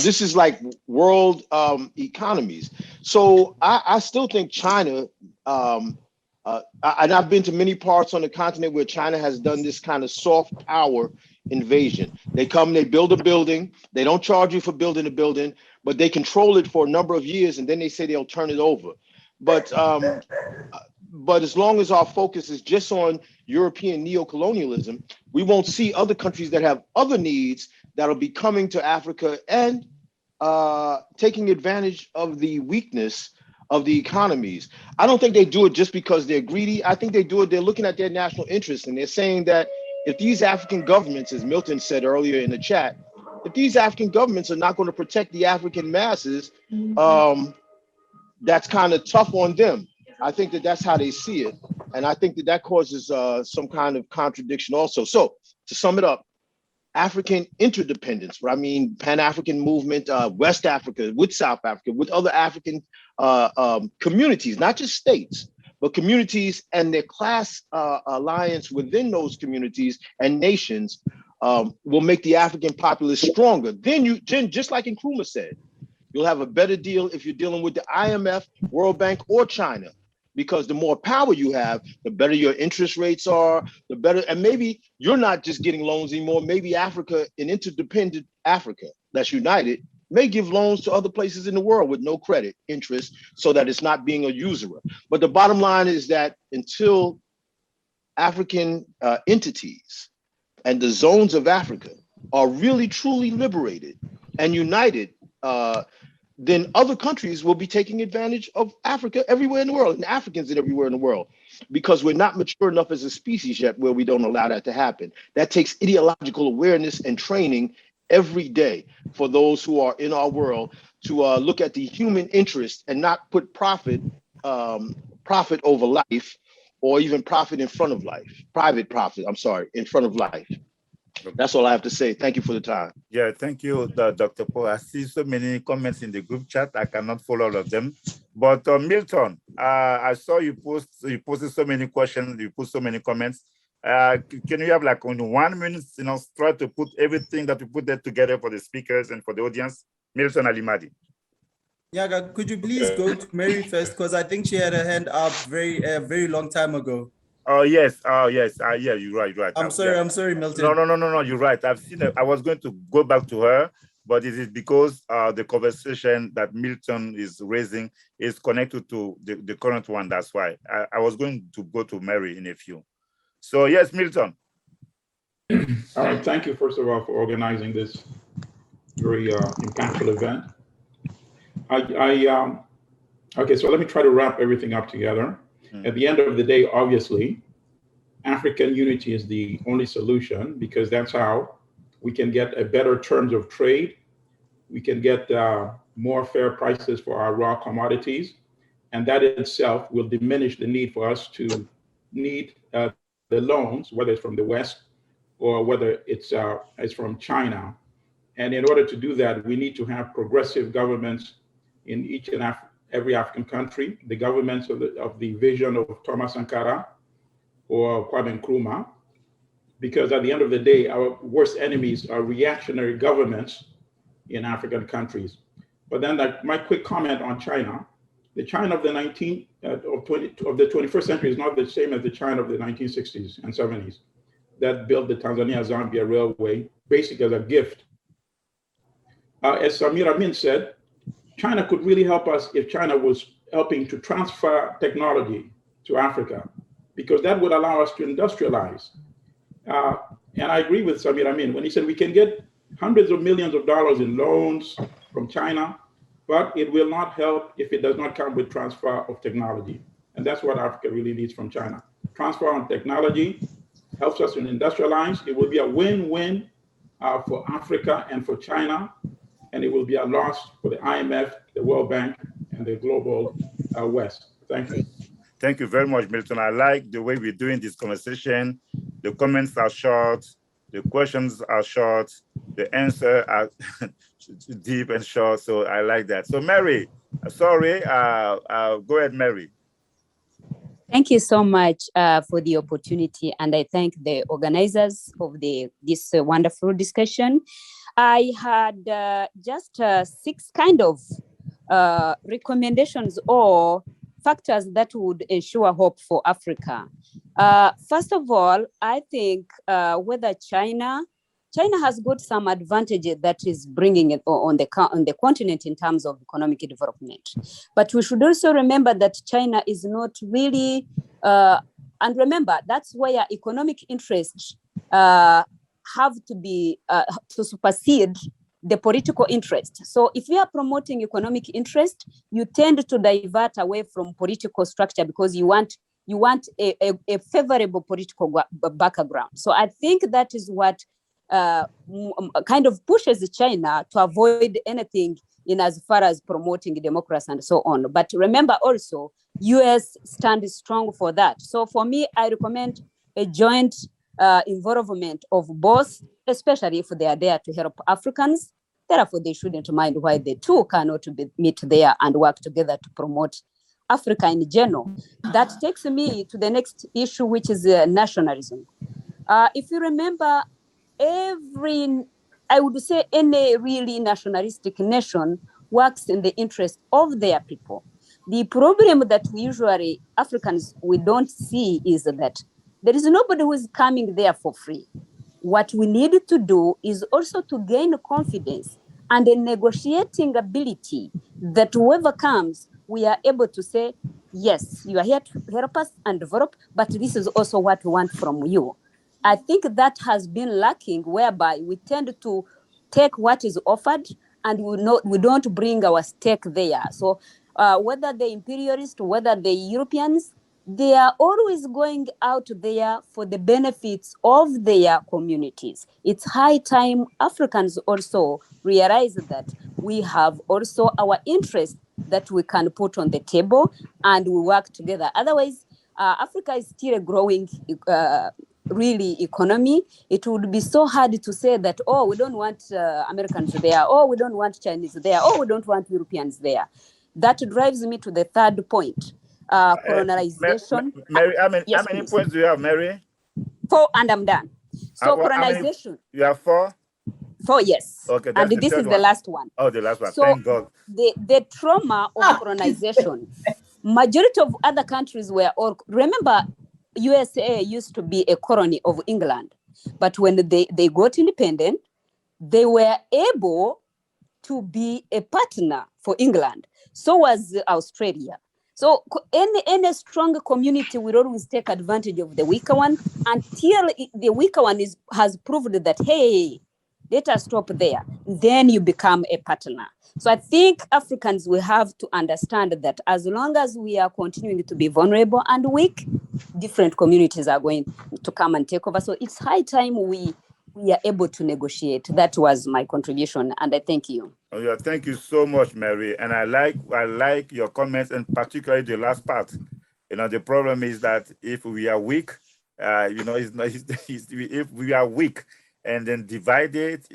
This is like world economies. So I still think China, and I've been to many parts on the continent where China has done this kind of soft power invasion. They come, they build a building, they don't charge you for building a building, but they control it for a number of years and then they say they'll turn it over. But as long as our focus is just on European neocolonialism, we won't see other countries that have other needs that'll be coming to Africa and taking advantage of the weakness of the economies. I don't think they do it just because they're greedy. I think they do it, they're looking at their national interests and they're saying that if these African governments, as Milton said earlier in the chat, if these African governments are not going to protect the African masses, that's kind of tough on them. I think that that's how they see it. And I think that that causes some kind of contradiction also. So to sum it up, African interdependence, what I mean, Pan-African movement, West Africa, with South Africa, with other African communities, not just states, but communities and their class alliance within those communities and nations will make the African populace stronger. Then just like Nkrumah said, you'll have a better deal if you're dealing with the IMF, World Bank, or China. Because the more power you have, the better your interest rates are, the better, and maybe you're not just getting loans anymore. Maybe Africa, an interdependent Africa that's united, may give loans to other places in the world with no credit interest so that it's not being a usurer. But the bottom line is that until African entities and the zones of Africa are really truly liberated and united, then other countries will be taking advantage of Africa everywhere in the world and Africans everywhere in the world, because we're not mature enough as a species yet where we don't allow that to happen. That takes ideological awareness and training every day for those who are in our world to look at the human interest and not put profit over life, or even profit in front of life, private profit, in front of life. That's all I have to say. Thank you for the time. Yeah, thank you, Dr. Paul. I see so many comments in the group chat. I cannot follow all of them. But Milton, I saw you posted so many questions. You put so many comments. Can you have like only 1 minute, try to put everything that we put there together for the speakers and for the audience? Milton Alimadi. Yeah, could you please go to Mary first? Because I think she had her hand up very long time ago. Oh yes, yeah, you're right. I'm sorry, Milton. No, you're right. I've seen it. I was going to go back to her, but it is because the conversation that Milton is raising is connected to the current one. That's why I was going to go to Mary in a few. So yes, Milton. All right, thank you first of all for organizing this very impactful event. Okay, so let me try to wrap everything up together. At the end of the day, obviously, African unity is the only solution, because that's how we can get a better terms of trade. We can get more fair prices for our raw commodities. And that itself will diminish the need for us to need the loans, whether it's from the West or whether it's from China. And in order to do that, we need to have progressive governments in each and every African country, the governments of the vision of Thomas Sankara or Kwame Nkrumah, because at the end of the day, our worst enemies are reactionary governments in African countries. But then my quick comment on China, The China of the 21st century is not the same as the China of the 1960s and 70s that built the Tanzania-Zambia Railway, basically as a gift. As Samir Amin said, China could really help us if China was helping to transfer technology to Africa, because that would allow us to industrialize. And I agree with Samir Amin when he said we can get hundreds of millions of dollars in loans from China, but it will not help if it does not come with transfer of technology. And that's what Africa really needs from China. Transfer on technology helps us to industrialize. It will be a win-win for Africa and for China, and it will be a loss for the IMF, the World Bank, and the global West. Thank you. Thank you very much, Milton. I like the way we're doing this conversation. The comments are short, the questions are short, the answers are deep and short, so I like that. So Mary, sorry, go ahead, Mary. Thank you so much for the opportunity, and I thank the organizers of this wonderful discussion. I had just 6 kind of recommendations or factors that would ensure hope for Africa. First of all, I think whether China has got some advantages that is bringing it on the continent in terms of economic development. But we should also remember that China is not really, and remember, that's where economic interests have to be, to supersede the political interest. So if you are promoting economic interest, you tend to divert away from political structure because you want a favorable political background. So I think that is what kind of pushes China to avoid anything in as far as promoting democracy and so on. But remember also, US stands strong for that. So for me, I recommend a joint involvement of both, especially if they are there to help Africans. Therefore, they shouldn't mind why the two cannot meet there and work together to promote Africa in general. That takes me to the next issue, which is nationalism. If you remember, I would say any really nationalistic nation works in the interest of their people. The problem that we usually, Africans, we don't see is that there is nobody who is coming there for free. What we need to do is also to gain confidence and a negotiating ability that whoever comes, we are able to say, yes, you are here to help us and develop, but this is also what we want from you. I think that has been lacking, whereby we tend to take what is offered and we don't bring our stake there. So whether the imperialists, whether the Europeans, they are always going out there for the benefits of their communities. It's high time Africans also realize that we have also our interests that we can put on the table and we work together. Otherwise, Africa is still a growing really economy. It would be so hard to say that, oh, we don't want Americans there, oh, we don't want Chinese there, oh, we don't want Europeans there. That drives me to the third point. Colonization. Mary, how many please. points do you have, Mary? 4, and I'm done. So colonization. You have 4? 4, yes. Okay, and this is the last one. Oh, the last one. So thank God. The trauma of colonization, majority of other countries were all, remember, USA used to be a colony of England, but when they got independent, they were able to be a partner for England. So was Australia. So any strong community will always take advantage of the weaker one until the weaker one has proved that, hey, let us stop there. Then you become a partner. So I think Africans will have to understand that as long as we are continuing to be vulnerable and weak, different communities are going to come and take over. So it's high time we are able to negotiate. That was my contribution, and I thank you. Oh, yeah, thank you so much, Mary. And I like your comments, and particularly the last part. You know, the problem is that if we are weak, if we are weak and then divided,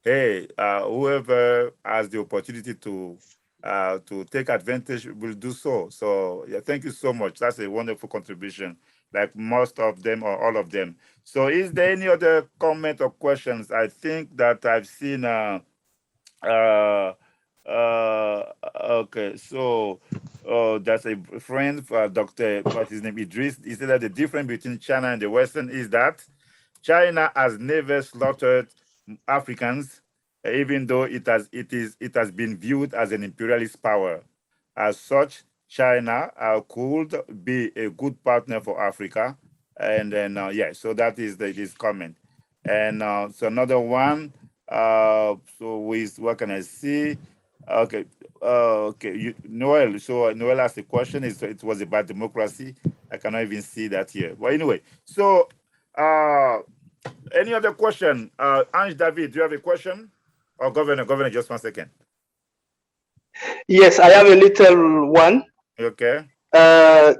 hey, whoever has the opportunity to take advantage will do so. So yeah, thank you so much. That's a wonderful contribution, like most of them or all of them. So is there any other comment or questions? I think that I've seen Okay, so that's a friend for Dr. What's his name, Idris. He said that the difference between China and the Western is that China has never slaughtered Africans, even though it has been viewed as an imperialist power. As such, China could be a good partner for Africa. And then yeah, so that is his comment. And so another one. So what can I see? Okay, okay, Noel. So Noel asked the question. It was about democracy. I cannot even see that here. But anyway, so any other question? Ange David, do you have a question? Or Governor, just 1 second. Yes, I have a little one. Okay.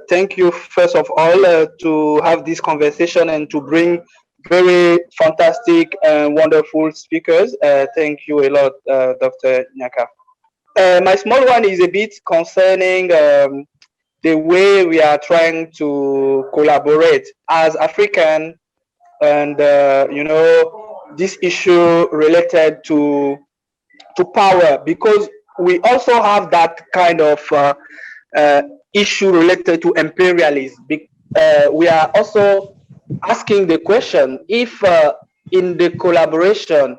Thank you, first of all, to have this conversation and to bring very fantastic and wonderful speakers. Thank you a lot, Dr. Nyaka. My small one is a bit concerning the way we are trying to collaborate as African, and this issue related to power, because we also have that kind of issue related to imperialism. We are also asking the question if in the collaboration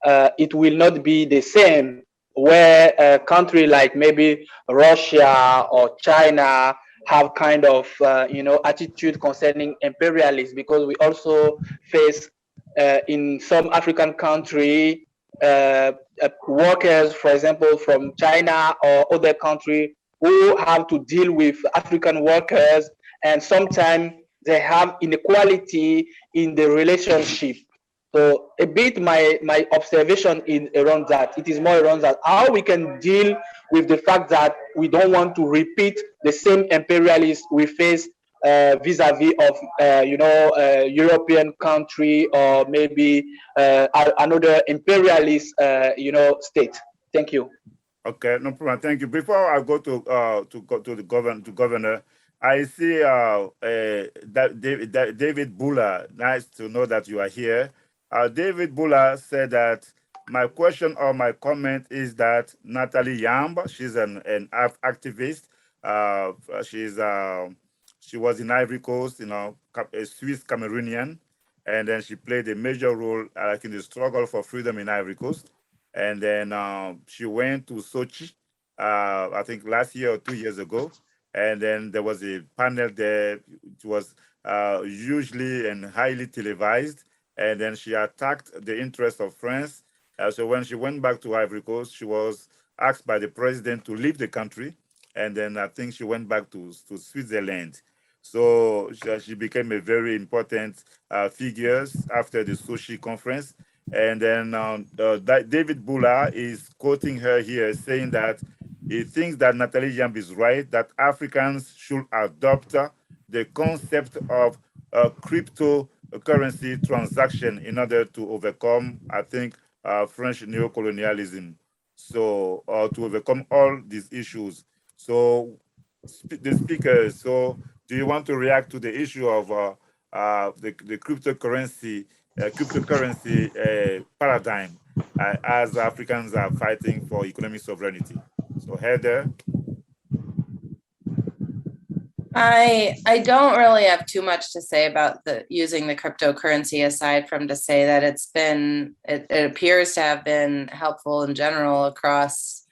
it will not be the same, where a country like maybe Russia or China have kind of attitude concerning imperialism, because we also face in some African country workers, for example, from China or other country who have to deal with African workers, and sometimes they have inequality in the relationship. So a bit my observation is around that. It is more around that, how we can deal with the fact that we don't want to repeat the same imperialism we face vis-a-vis of European country, or maybe another imperialist state. Thank you. Okay, no problem. Thank you. Before I go to the governor, I see David Buller. Nice to know that you are here. David Buller said that my question or my comment is that Natalie Yamb, she's an activist. She was in Ivory Coast, a Swiss Cameroonian, and then she played a major role in the struggle for freedom in Ivory Coast. And then she went to Sochi, I think last year or 2 years ago. And then there was a panel there. It was hugely and highly televised. And then she attacked the interests of France. So when she went back to Ivory Coast, she was asked by the president to leave the country. And then I think she went back to Switzerland. So she became a very important figure after the Sochi conference. And then David Buller is quoting her here, saying that he thinks that Natalie Yamb is right, that Africans should adopt the concept of cryptocurrency transaction in order to overcome, I think, French neocolonialism. So, to overcome all these issues. So, the speakers, so do you want to react to the issue of the cryptocurrency paradigm as Africans are fighting for economic sovereignty? So Heather. I don't really have too much to say about using the cryptocurrency, aside from to say that it appears to have been helpful in general across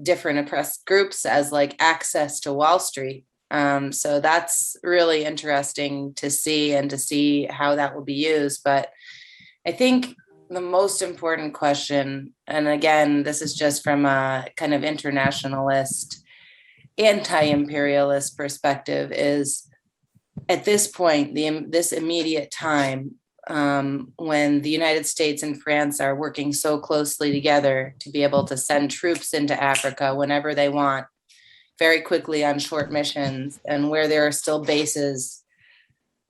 different oppressed groups as like access to Wall Street. So that's really interesting to see how that will be used. But I think the most important question, and again, this is just from a kind of internationalist, anti-imperialist perspective, is at this point, this immediate time, when the United States and France are working so closely together to be able to send troops into Africa whenever they want, very quickly on short missions, and where there are still bases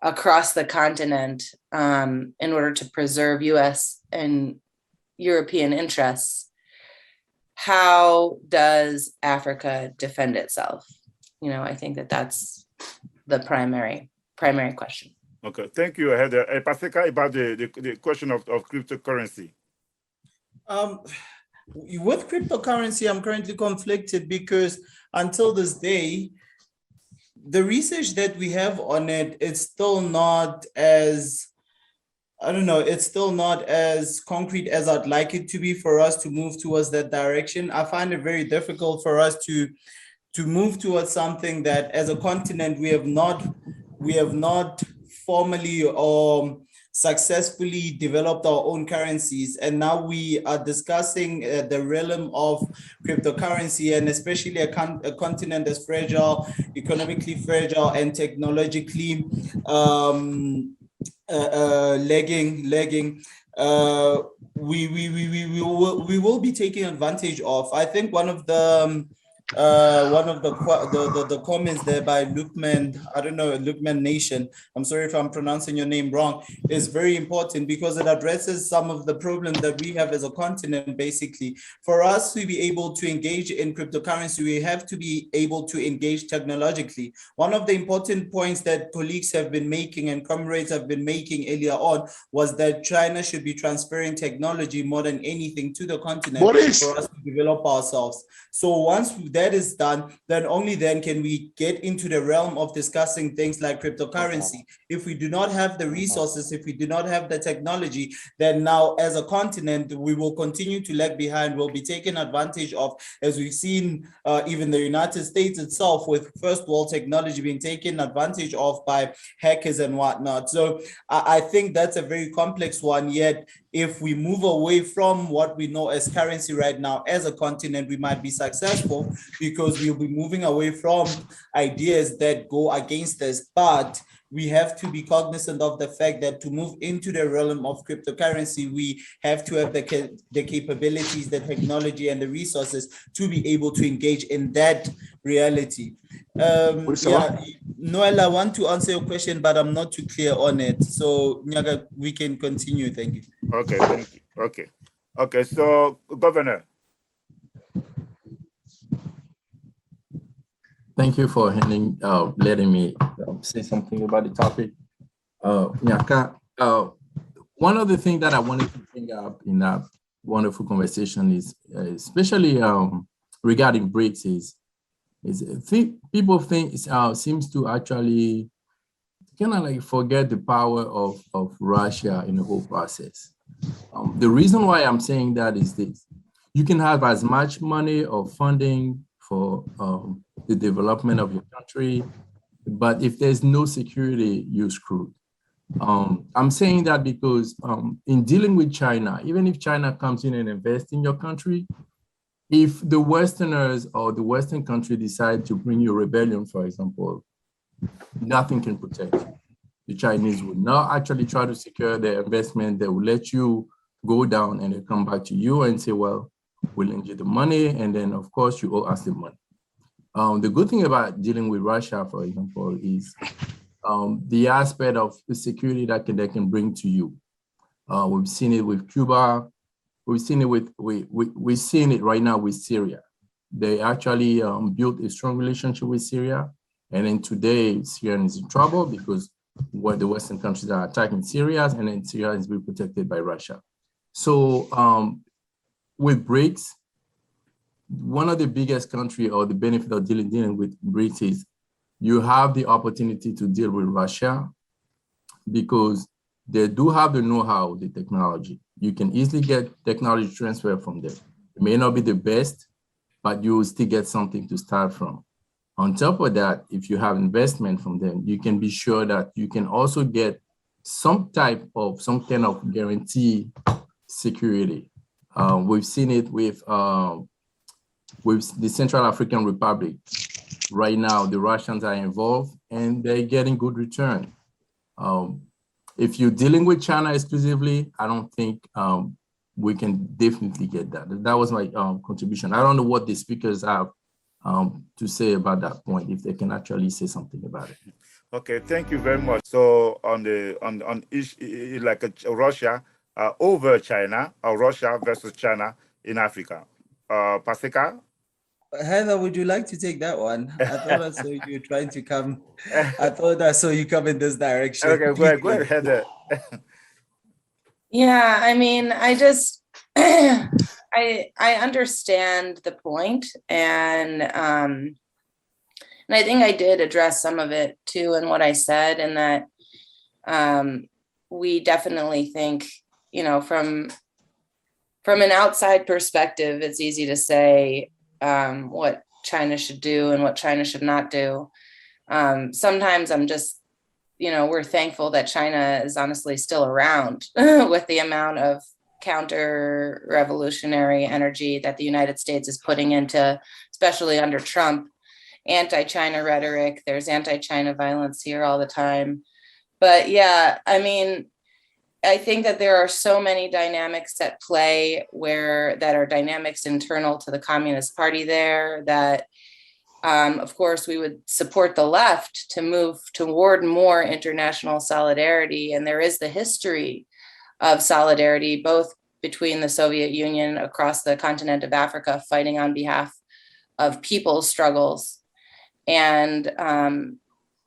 across the continent in order to preserve US and European interests. How does Africa defend itself? I think that's the primary question. Okay, thank you, Heather. Paseka, about the question of cryptocurrency. with cryptocurrency, I'm currently conflicted because until this day, the research that we have on it, it's still not as, I don't know, it's still not as concrete as I'd like it to be for us to move towards that direction. I find it very difficult for us to move towards something that as a continent we have not formally or successfully developed our own currencies, and now we are discussing the realm of cryptocurrency, and especially a continent as fragile, economically fragile, and technologically lagging. We will be taking advantage of. I think one of the comments there by Lukman, I don't know, Lukman Nation, I'm sorry if I'm pronouncing your name wrong, is very important because it addresses some of the problems that we have as a continent. Basically, for us to be able to engage in cryptocurrency, we have to be able to engage technologically. One of the important points that colleagues have been making and comrades have been making earlier on was that China should be transferring technology more than anything to the continent for us to develop ourselves. So once that is done, then only then can we get into the realm of discussing things like cryptocurrency. If we do not have the resources, if we do not have the technology, then now as a continent, we will continue to lag behind. We'll be taken advantage of, as we've seen even the United States itself with first world technology being taken advantage of by hackers and whatnot. So I think that's a very complex one, yet if we move away from what we know as currency right now as a continent, we might be successful because we'll be moving away from ideas that go against us. But we have to be cognizant of the fact that to move into the realm of cryptocurrency, we have to have the capabilities, the technology, and the resources to be able to engage in that reality. Noel, I want to answer your question, but I'm not too clear on it. So, Nyaga, we can continue. Thank you. Okay, thank you. Okay, so, Governor. Thank you for letting me say something about the topic. Nyaka, one of the things that I wanted to bring up in that wonderful conversation is, especially regarding BRICS, people think seems to actually kind of like forget the power of Russia in the whole process. The reason why I'm saying that is this: you can have as much money or funding for the development of your country, but if there's no security, you're screwed. I'm saying that because in dealing with China, even if China comes in and invests in your country, if the Westerners or the Western country decide to bring you a rebellion, for example, nothing can protect you. The Chinese will not actually try to secure their investment. They will let you go down and they come back to you and say, well, we'll lend you the money, and then of course you owe us the money. The good thing about dealing with Russia, for example, is the aspect of the security that they can bring to you. We've seen it with Cuba. We've seen it we're seeing it right now with Syria. They actually built a strong relationship with Syria, and then today Syria is in trouble because the Western countries are attacking Syria, and then Syria is being protected by Russia. So with BRICS, one of the biggest country or the benefit of dealing with BRICS is you have the opportunity to deal with Russia because they do have the know-how, the technology. You can easily get technology transfer from them. It may not be the best, but you will still get something to start from. On top of that, if you have investment from them, you can be sure that you can also get some kind of guarantee security. We've seen it with the Central African Republic. Right now, the Russians are involved and they're getting good return. If you're dealing with China exclusively, I don't think we can definitely get that. That was my contribution. I don't know what the speakers have to say about that point, if they can actually say something about it. Okay, thank you very much. So on Russia over China, or Russia versus China in Africa. Paseka? Heather, would you like to take that one? I thought I saw you trying to come. I thought I saw you come in this direction. Okay, go ahead, Heather. Yeah, I mean, I understand the point, and I think I did address some of it too in what I said, and that we definitely think, you know, from an outside perspective, it's easy to say what China should do and what China should not do. Sometimes I'm just, you know, we're thankful that China is honestly still around with the amount of counter-revolutionary energy that the United States is putting into, especially under Trump, anti-China rhetoric. There's anti-China violence here all the time. But yeah, I mean, I think that there are so many dynamics at play that are dynamics internal to the Communist Party there that, of course, we would support the left to move toward more international solidarity. And there is the history of solidarity, both between the Soviet Union across the continent of Africa, fighting on behalf of people's struggles, and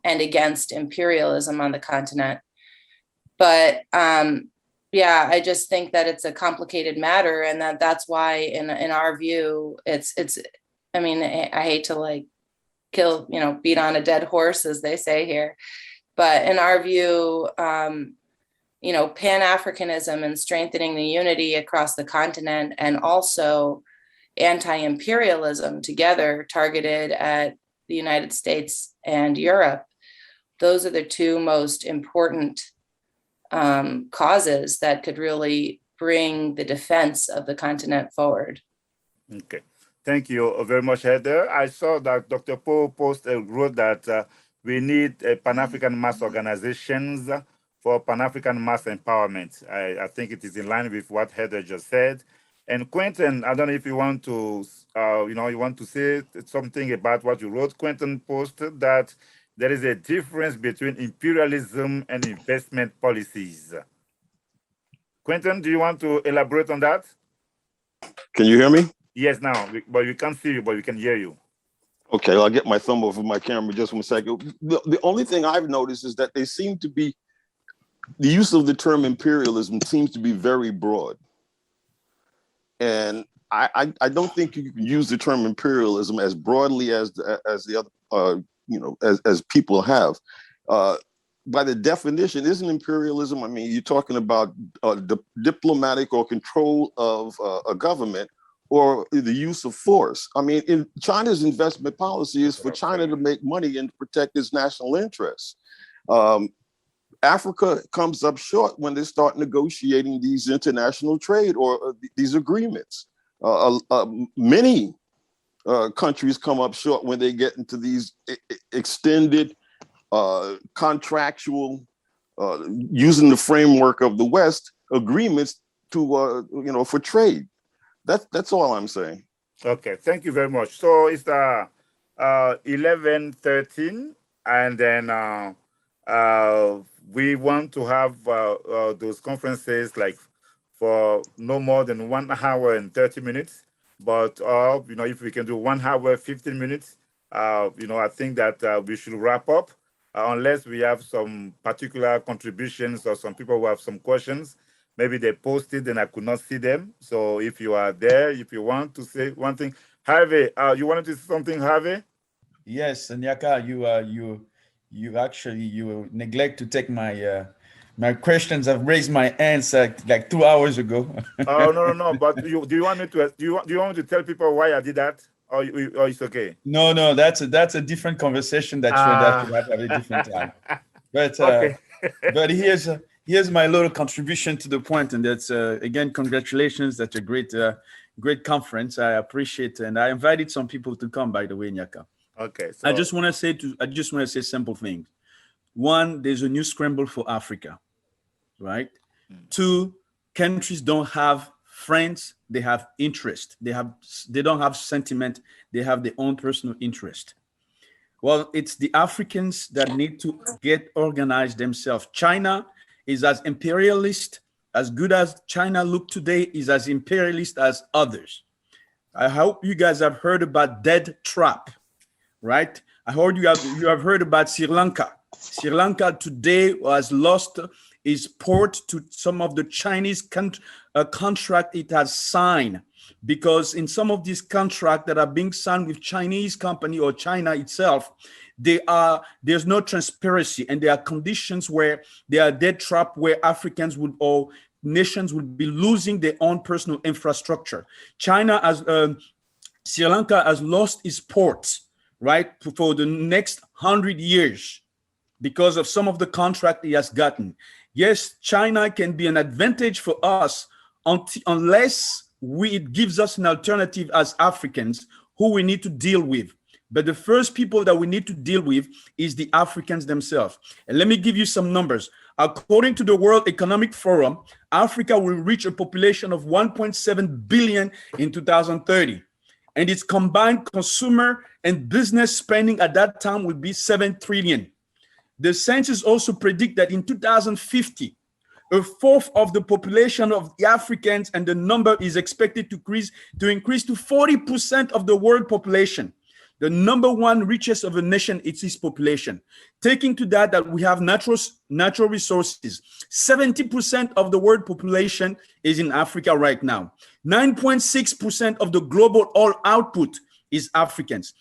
against imperialism on the continent. But yeah, I just think that it's a complicated matter, and that's why in our view, it's, I mean, I hate to like beat on a dead horse, as they say here, but in our view, you know, Pan-Africanism and strengthening the unity across the continent, and also anti-imperialism together targeted at the United States and Europe, those are the two most important causes that could really bring the defense of the continent forward. Okay. Thank you very much, Heather. I saw that Dr. Poe wrote that we need Pan-African mass organizations for Pan-African mass empowerment. I think it is in line with what Heather just said. And Quentin, I don't know if you want to, you want to say something about what you wrote. Quentin posted that there is a difference between imperialism and investment policies. Quentin, do you want to elaborate on that? Can you hear me? Yes, now, but we can't see you, but we can hear you. Okay, I'll get my thumb over my camera just 1 second. The only thing I've noticed is that they seem to be, the use of the term imperialism seems to be very broad. And I don't think you can use the term imperialism as broadly as the other, as people have. By the definition, isn't imperialism, I mean, you're talking about diplomatic or control of a government, or the use of force. I mean, in China's investment policy is for China to make money and protect its national interests. Africa comes up short when they start negotiating these international trade or these agreements. Many countries come up short when they get into these extended contractual, using the framework of the West, agreements to, for trade. That's all I'm saying. Okay, thank you very much. So it's 11:13, and then we want to have those conferences like for no more than 1 hour and 30 minutes. But if we can do 1 hour 15 minutes, I think that we should wrap up, unless we have some particular contributions or some people who have some questions. Maybe they posted and I could not see them. So if you are there, if you want to say one thing, Harvey, you wanted to say something, Harvey? Yes, Nyaka, you neglect to take my my questions. I've raised my hands like 2 hours ago. Oh no! But do you want me to? Do you want me to tell people why I did that, or it's okay? No, that's a different conversation that you have at a different time. But okay. But here's my little contribution to the point, and that's again, congratulations. That's a great conference. I appreciate it, and I invited some people to come. By the way, Nyaka. Okay. So I just want to say simple things. One, there's a new scramble for Africa, right? 2, countries don't have friends; they have interest. They don't have sentiment. They have their own personal interest. Well, it's the Africans that need to get organized themselves. China is as imperialist, as good as China look today, is as imperialist as others. I hope you guys have heard about dead trap, right? I heard you have heard about Sri Lanka. Sri Lanka today has lost its port to some of the Chinese contract it has signed because in some of these contracts that are being signed with Chinese company or China itself, there's no transparency, and there are conditions where they are dead trap where Africans would or nations would be losing their own personal infrastructure. Sri Lanka has lost its ports, right, for the next 100 years because of some of the contract he has gotten. Yes, China can be an advantage for us unless it gives us an alternative as Africans who we need to deal with. But the first people that we need to deal with is the Africans themselves. And let me give you some numbers. According to the World Economic Forum, Africa will reach a population of 1.7 billion in 2030. And its combined consumer and business spending at that time will be 7 trillion. The census also predict that in 2050, a fourth of the population of the Africans, and the number is expected to increase to 40% of the world population. The number one richest of a nation is its population. Taking to that we have natural resources. 70% of the world population is in Africa right now. 9.6% of the global oil output is Africans.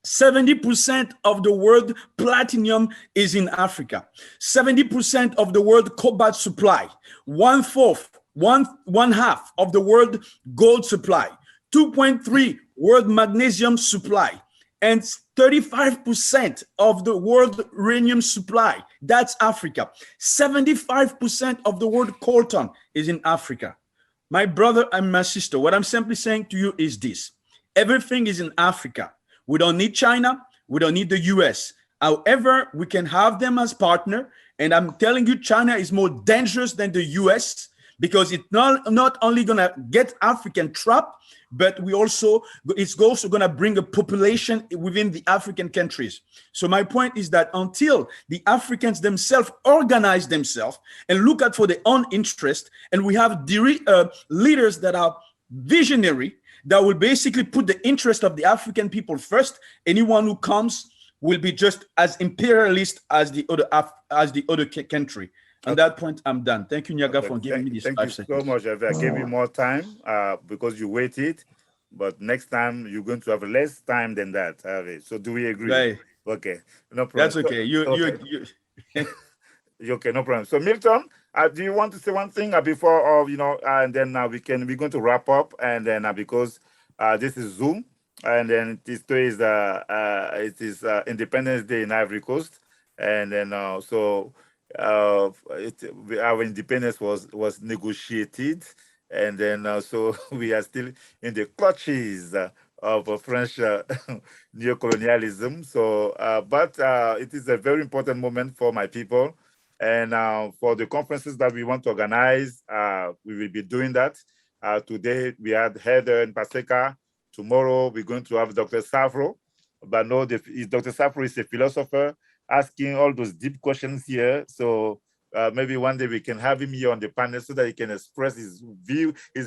70% of the world platinum is in Africa. 70% of the world cobalt supply. One half of the world gold supply. 2.3 world magnesium supply. And 35% of the world uranium supply. That's Africa. 75% of the world coltan is in Africa. My brother and my sister, what I'm simply saying to you is this. Everything is in Africa. We don't need China. We don't need the US. However, we can have them as partner. And I'm telling you, China is more dangerous than the US because it's not only going to get African trapped, but it's also going to bring a population within the African countries. So my point is that until the Africans themselves organize themselves and look out for their own interest, and we have leaders that are visionary, that will basically put the interest of the African people first, anyone who comes will be just as imperialist as the other country. On that point, I'm done. Thank you, Nyaga, for giving me this 5 seconds. Thank you so much. I gave you more time because you waited, but next time you're going to have less time than that. So do we agree? Right. Okay, no problem. That's okay. Okay, no problem. So Milton, do you want to say one thing before, and then we're going to wrap up, and then because this is Zoom, and then today is it is Independence Day in Ivory Coast, and then our independence was negotiated, and then so we are still in the clutches of French neocolonialism. So, but it is a very important moment for my people, and for the conferences that we want to organize, we will be doing that. Today we had Heather and Paseka. Tomorrow we're going to have Dr. Safro, but no, Dr. Safro is a philosopher, asking all those deep questions here. So maybe one day we can have him here on the panel so that he can express his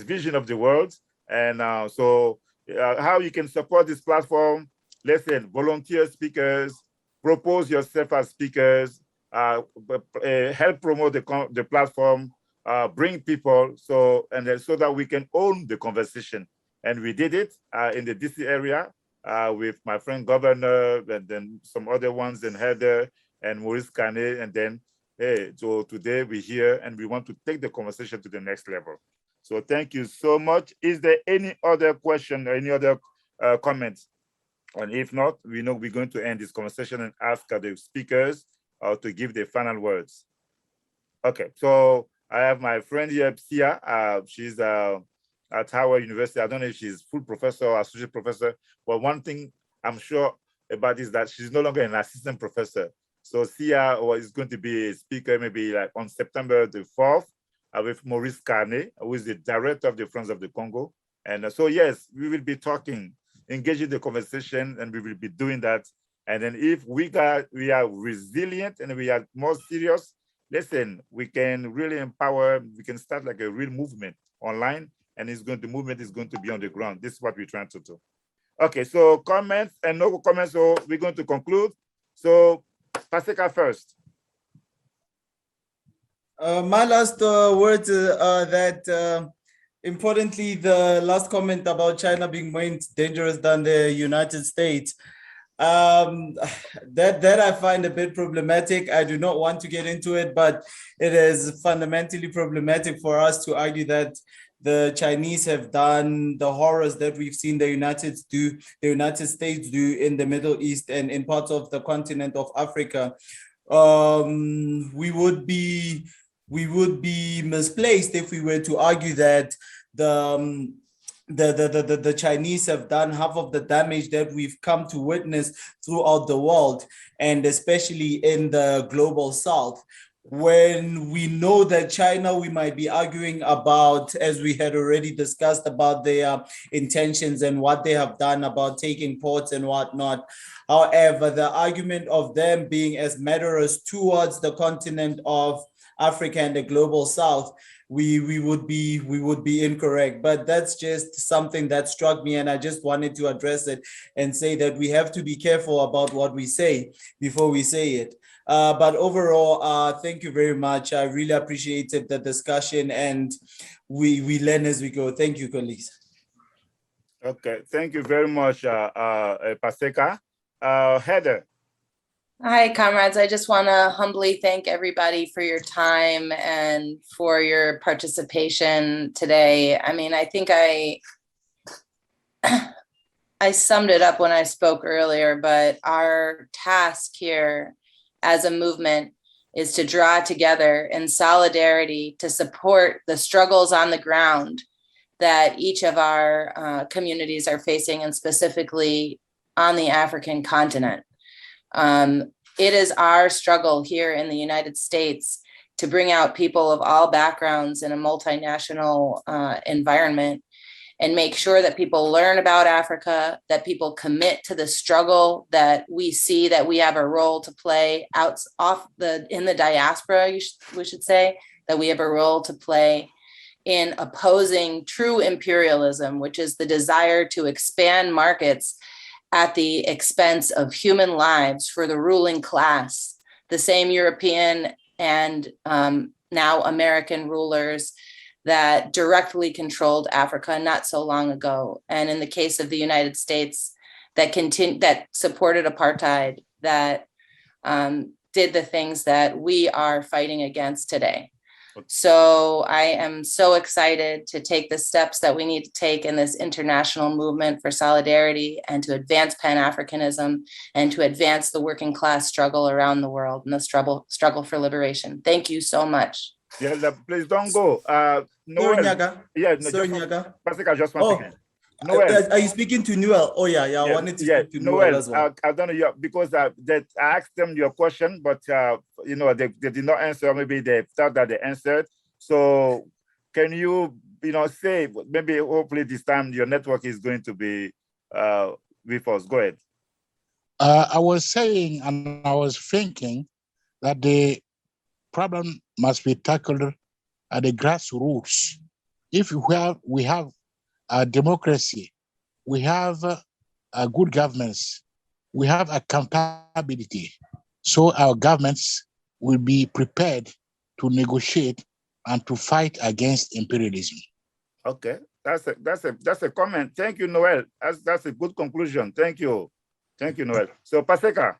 vision of the world. And how you can support this platform, listen, volunteer speakers, propose yourself as speakers, help promote the platform, bring people, so that we can own the conversation. And we did it in the DC area. With my friend Governor, and then some other ones, and Heather and Maurice Kane, and then so today we're here and we want to take the conversation to the next level. So thank you so much. Is there any other question or any other comments? And if not, we know we're going to end this conversation and ask the speakers to give their final words. Okay, so I have my friend here, Sia. She's at Howard University. I don't know if she's full professor or associate professor, but one thing I'm sure about is that she's no longer an assistant professor. So Sia is going to be a speaker maybe like on September the 4th with Maurice Kane, who is the director of the Friends of the Congo. And so yes, we will be talking, engaging the conversation, and we will be doing that. And then if we are resilient and we are more serious, listen, we can really empower, we can start like a real movement online, and the movement is going to be on the ground. This is what we're trying to do. Okay, so comments and no comments, so we're going to conclude. So Paseka first. My last words that Importantly, the last comment about China being more dangerous than the United States, that I find a bit problematic. I do not want to get into it, but it is fundamentally problematic for us to argue that the Chinese have done the horrors that we've seen the United States do in the Middle East and in parts of the continent of Africa. We would be misplaced if we were to argue that the Chinese have done half of the damage that we've come to witness throughout the world, and especially in the global south. When we know that China, we might be arguing about, as we had already discussed, about their intentions and what they have done about taking ports and whatnot. However, the argument of them being as murderous towards the continent of Africa and the global south, we would be incorrect. But that's just something that struck me, and I just wanted to address it and say that we have to be careful about what we say before we say it. But overall, thank you very much. I really appreciated the discussion, and we learn as we go. Thank you, colleagues. Okay, thank you very much, Paseka. Heather. Hi, comrades. I just want to humbly thank everybody for your time and for your participation today. I mean, I think I summed it up when I spoke earlier, but our task here as a movement is to draw together in solidarity to support the struggles on the ground that each of our communities are facing, and specifically on the African continent. It is our struggle here in the United States to bring out people of all backgrounds in a multinational environment and make sure that people learn about Africa, that people commit to the struggle, that we see that we have a role to play in the diaspora, we should say, that we have a role to play in opposing true imperialism, which is the desire to expand markets at the expense of human lives for the ruling class, the same European and now American rulers that directly controlled Africa not so long ago. And in the case of the United States, that supported apartheid, that did the things that we are fighting against today. So I am so excited to take the steps that we need to take in this international movement for solidarity and to advance Pan-Africanism and to advance the working class struggle around the world and the struggle for liberation. Thank you so much. Yeah, please don't go. Noel. Nyaga. Paseka, just one second. Noel. Are you speaking to Noel? Oh, yeah. I wanted to speak to Noel as well. I don't know, because I asked them your question, but they did not answer. Maybe they thought that they answered. So can you, say, maybe hopefully this time your network is going to be with us. Go ahead. I was saying, and I was thinking that the problem must be tackled at the grassroots. If we have a democracy, we have a good governance, we have accountability, so our governments will be prepared to negotiate and to fight against imperialism. Okay, that's a comment. Thank you, Noel. That's a good conclusion. Thank you, Noel. So Paseka.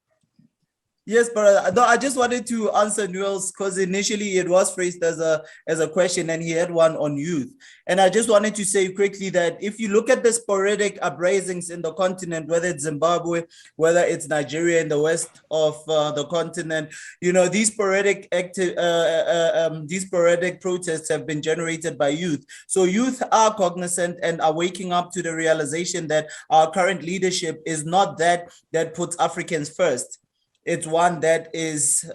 Yes, but I just wanted to answer Noel's, because initially it was phrased as a question, and he had one on youth. And I just wanted to say quickly that if you look at the sporadic uprisings in the continent, whether it's Zimbabwe, whether it's Nigeria in the west of the continent, these sporadic protests have been generated by youth. So youth are cognizant and are waking up to the realization that our current leadership is not that puts Africans first. It's one that is,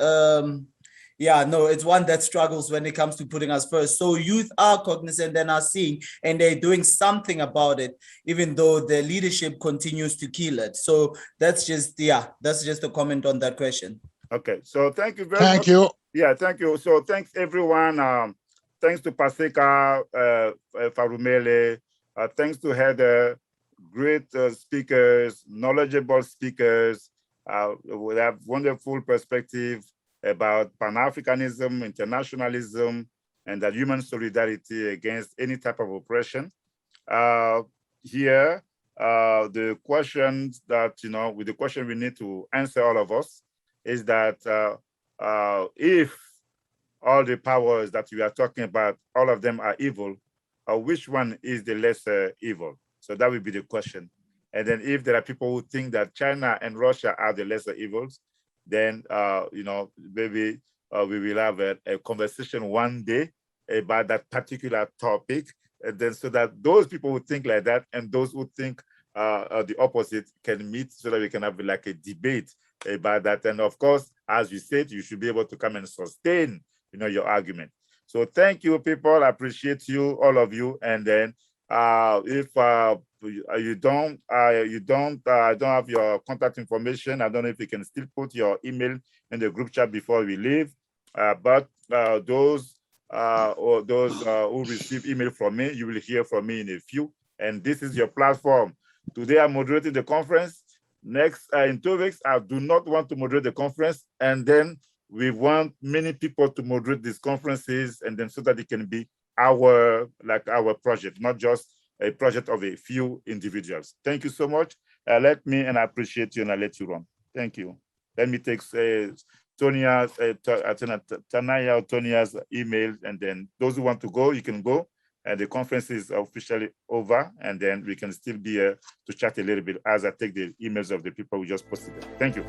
it's one that struggles when it comes to putting us first. So youth are cognizant and are seeing, and they're doing something about it, even though the leadership continues to kill it. So that's just a comment on that question. Okay, so thank you very much. Thank you. Yeah, thank you. So thanks everyone. Thanks to Paseka, Pharumele, thanks to Heather, great speakers, knowledgeable speakers. We have wonderful perspective about Pan-Africanism, internationalism, and that human solidarity against any type of oppression. Here, the questions that, with the question we need to answer, all of us, is that if all the powers that we are talking about, all of them are evil, which one is the lesser evil? So that would be the question. And then if there are people who think that China and Russia are the lesser evils, then, maybe we will have a conversation one day about that particular topic. And then so that those people who think like that and those who think the opposite can meet so that we can have like a debate about that. And of course, as you said, you should be able to come and sustain, your argument. So thank you, people. I appreciate you, all of you. And then if you don't have your contact information, I don't know if you can still put your email in the group chat before we leave. But those who receive email from me, you will hear from me in a few. And this is your platform. Today I'm moderating the conference. Next, in 2 weeks, I do not want to moderate the conference. And then we want many people to moderate these conferences, and then so that it can be our project, not just a project of a few individuals. Thank you so much. I appreciate you, and I let you run. Thank you. Let me take Tonia's email, and then those who want to go, you can go. And the conference is officially over, and then we can still be here to chat a little bit as I take the emails of the people who just posted them. Thank you.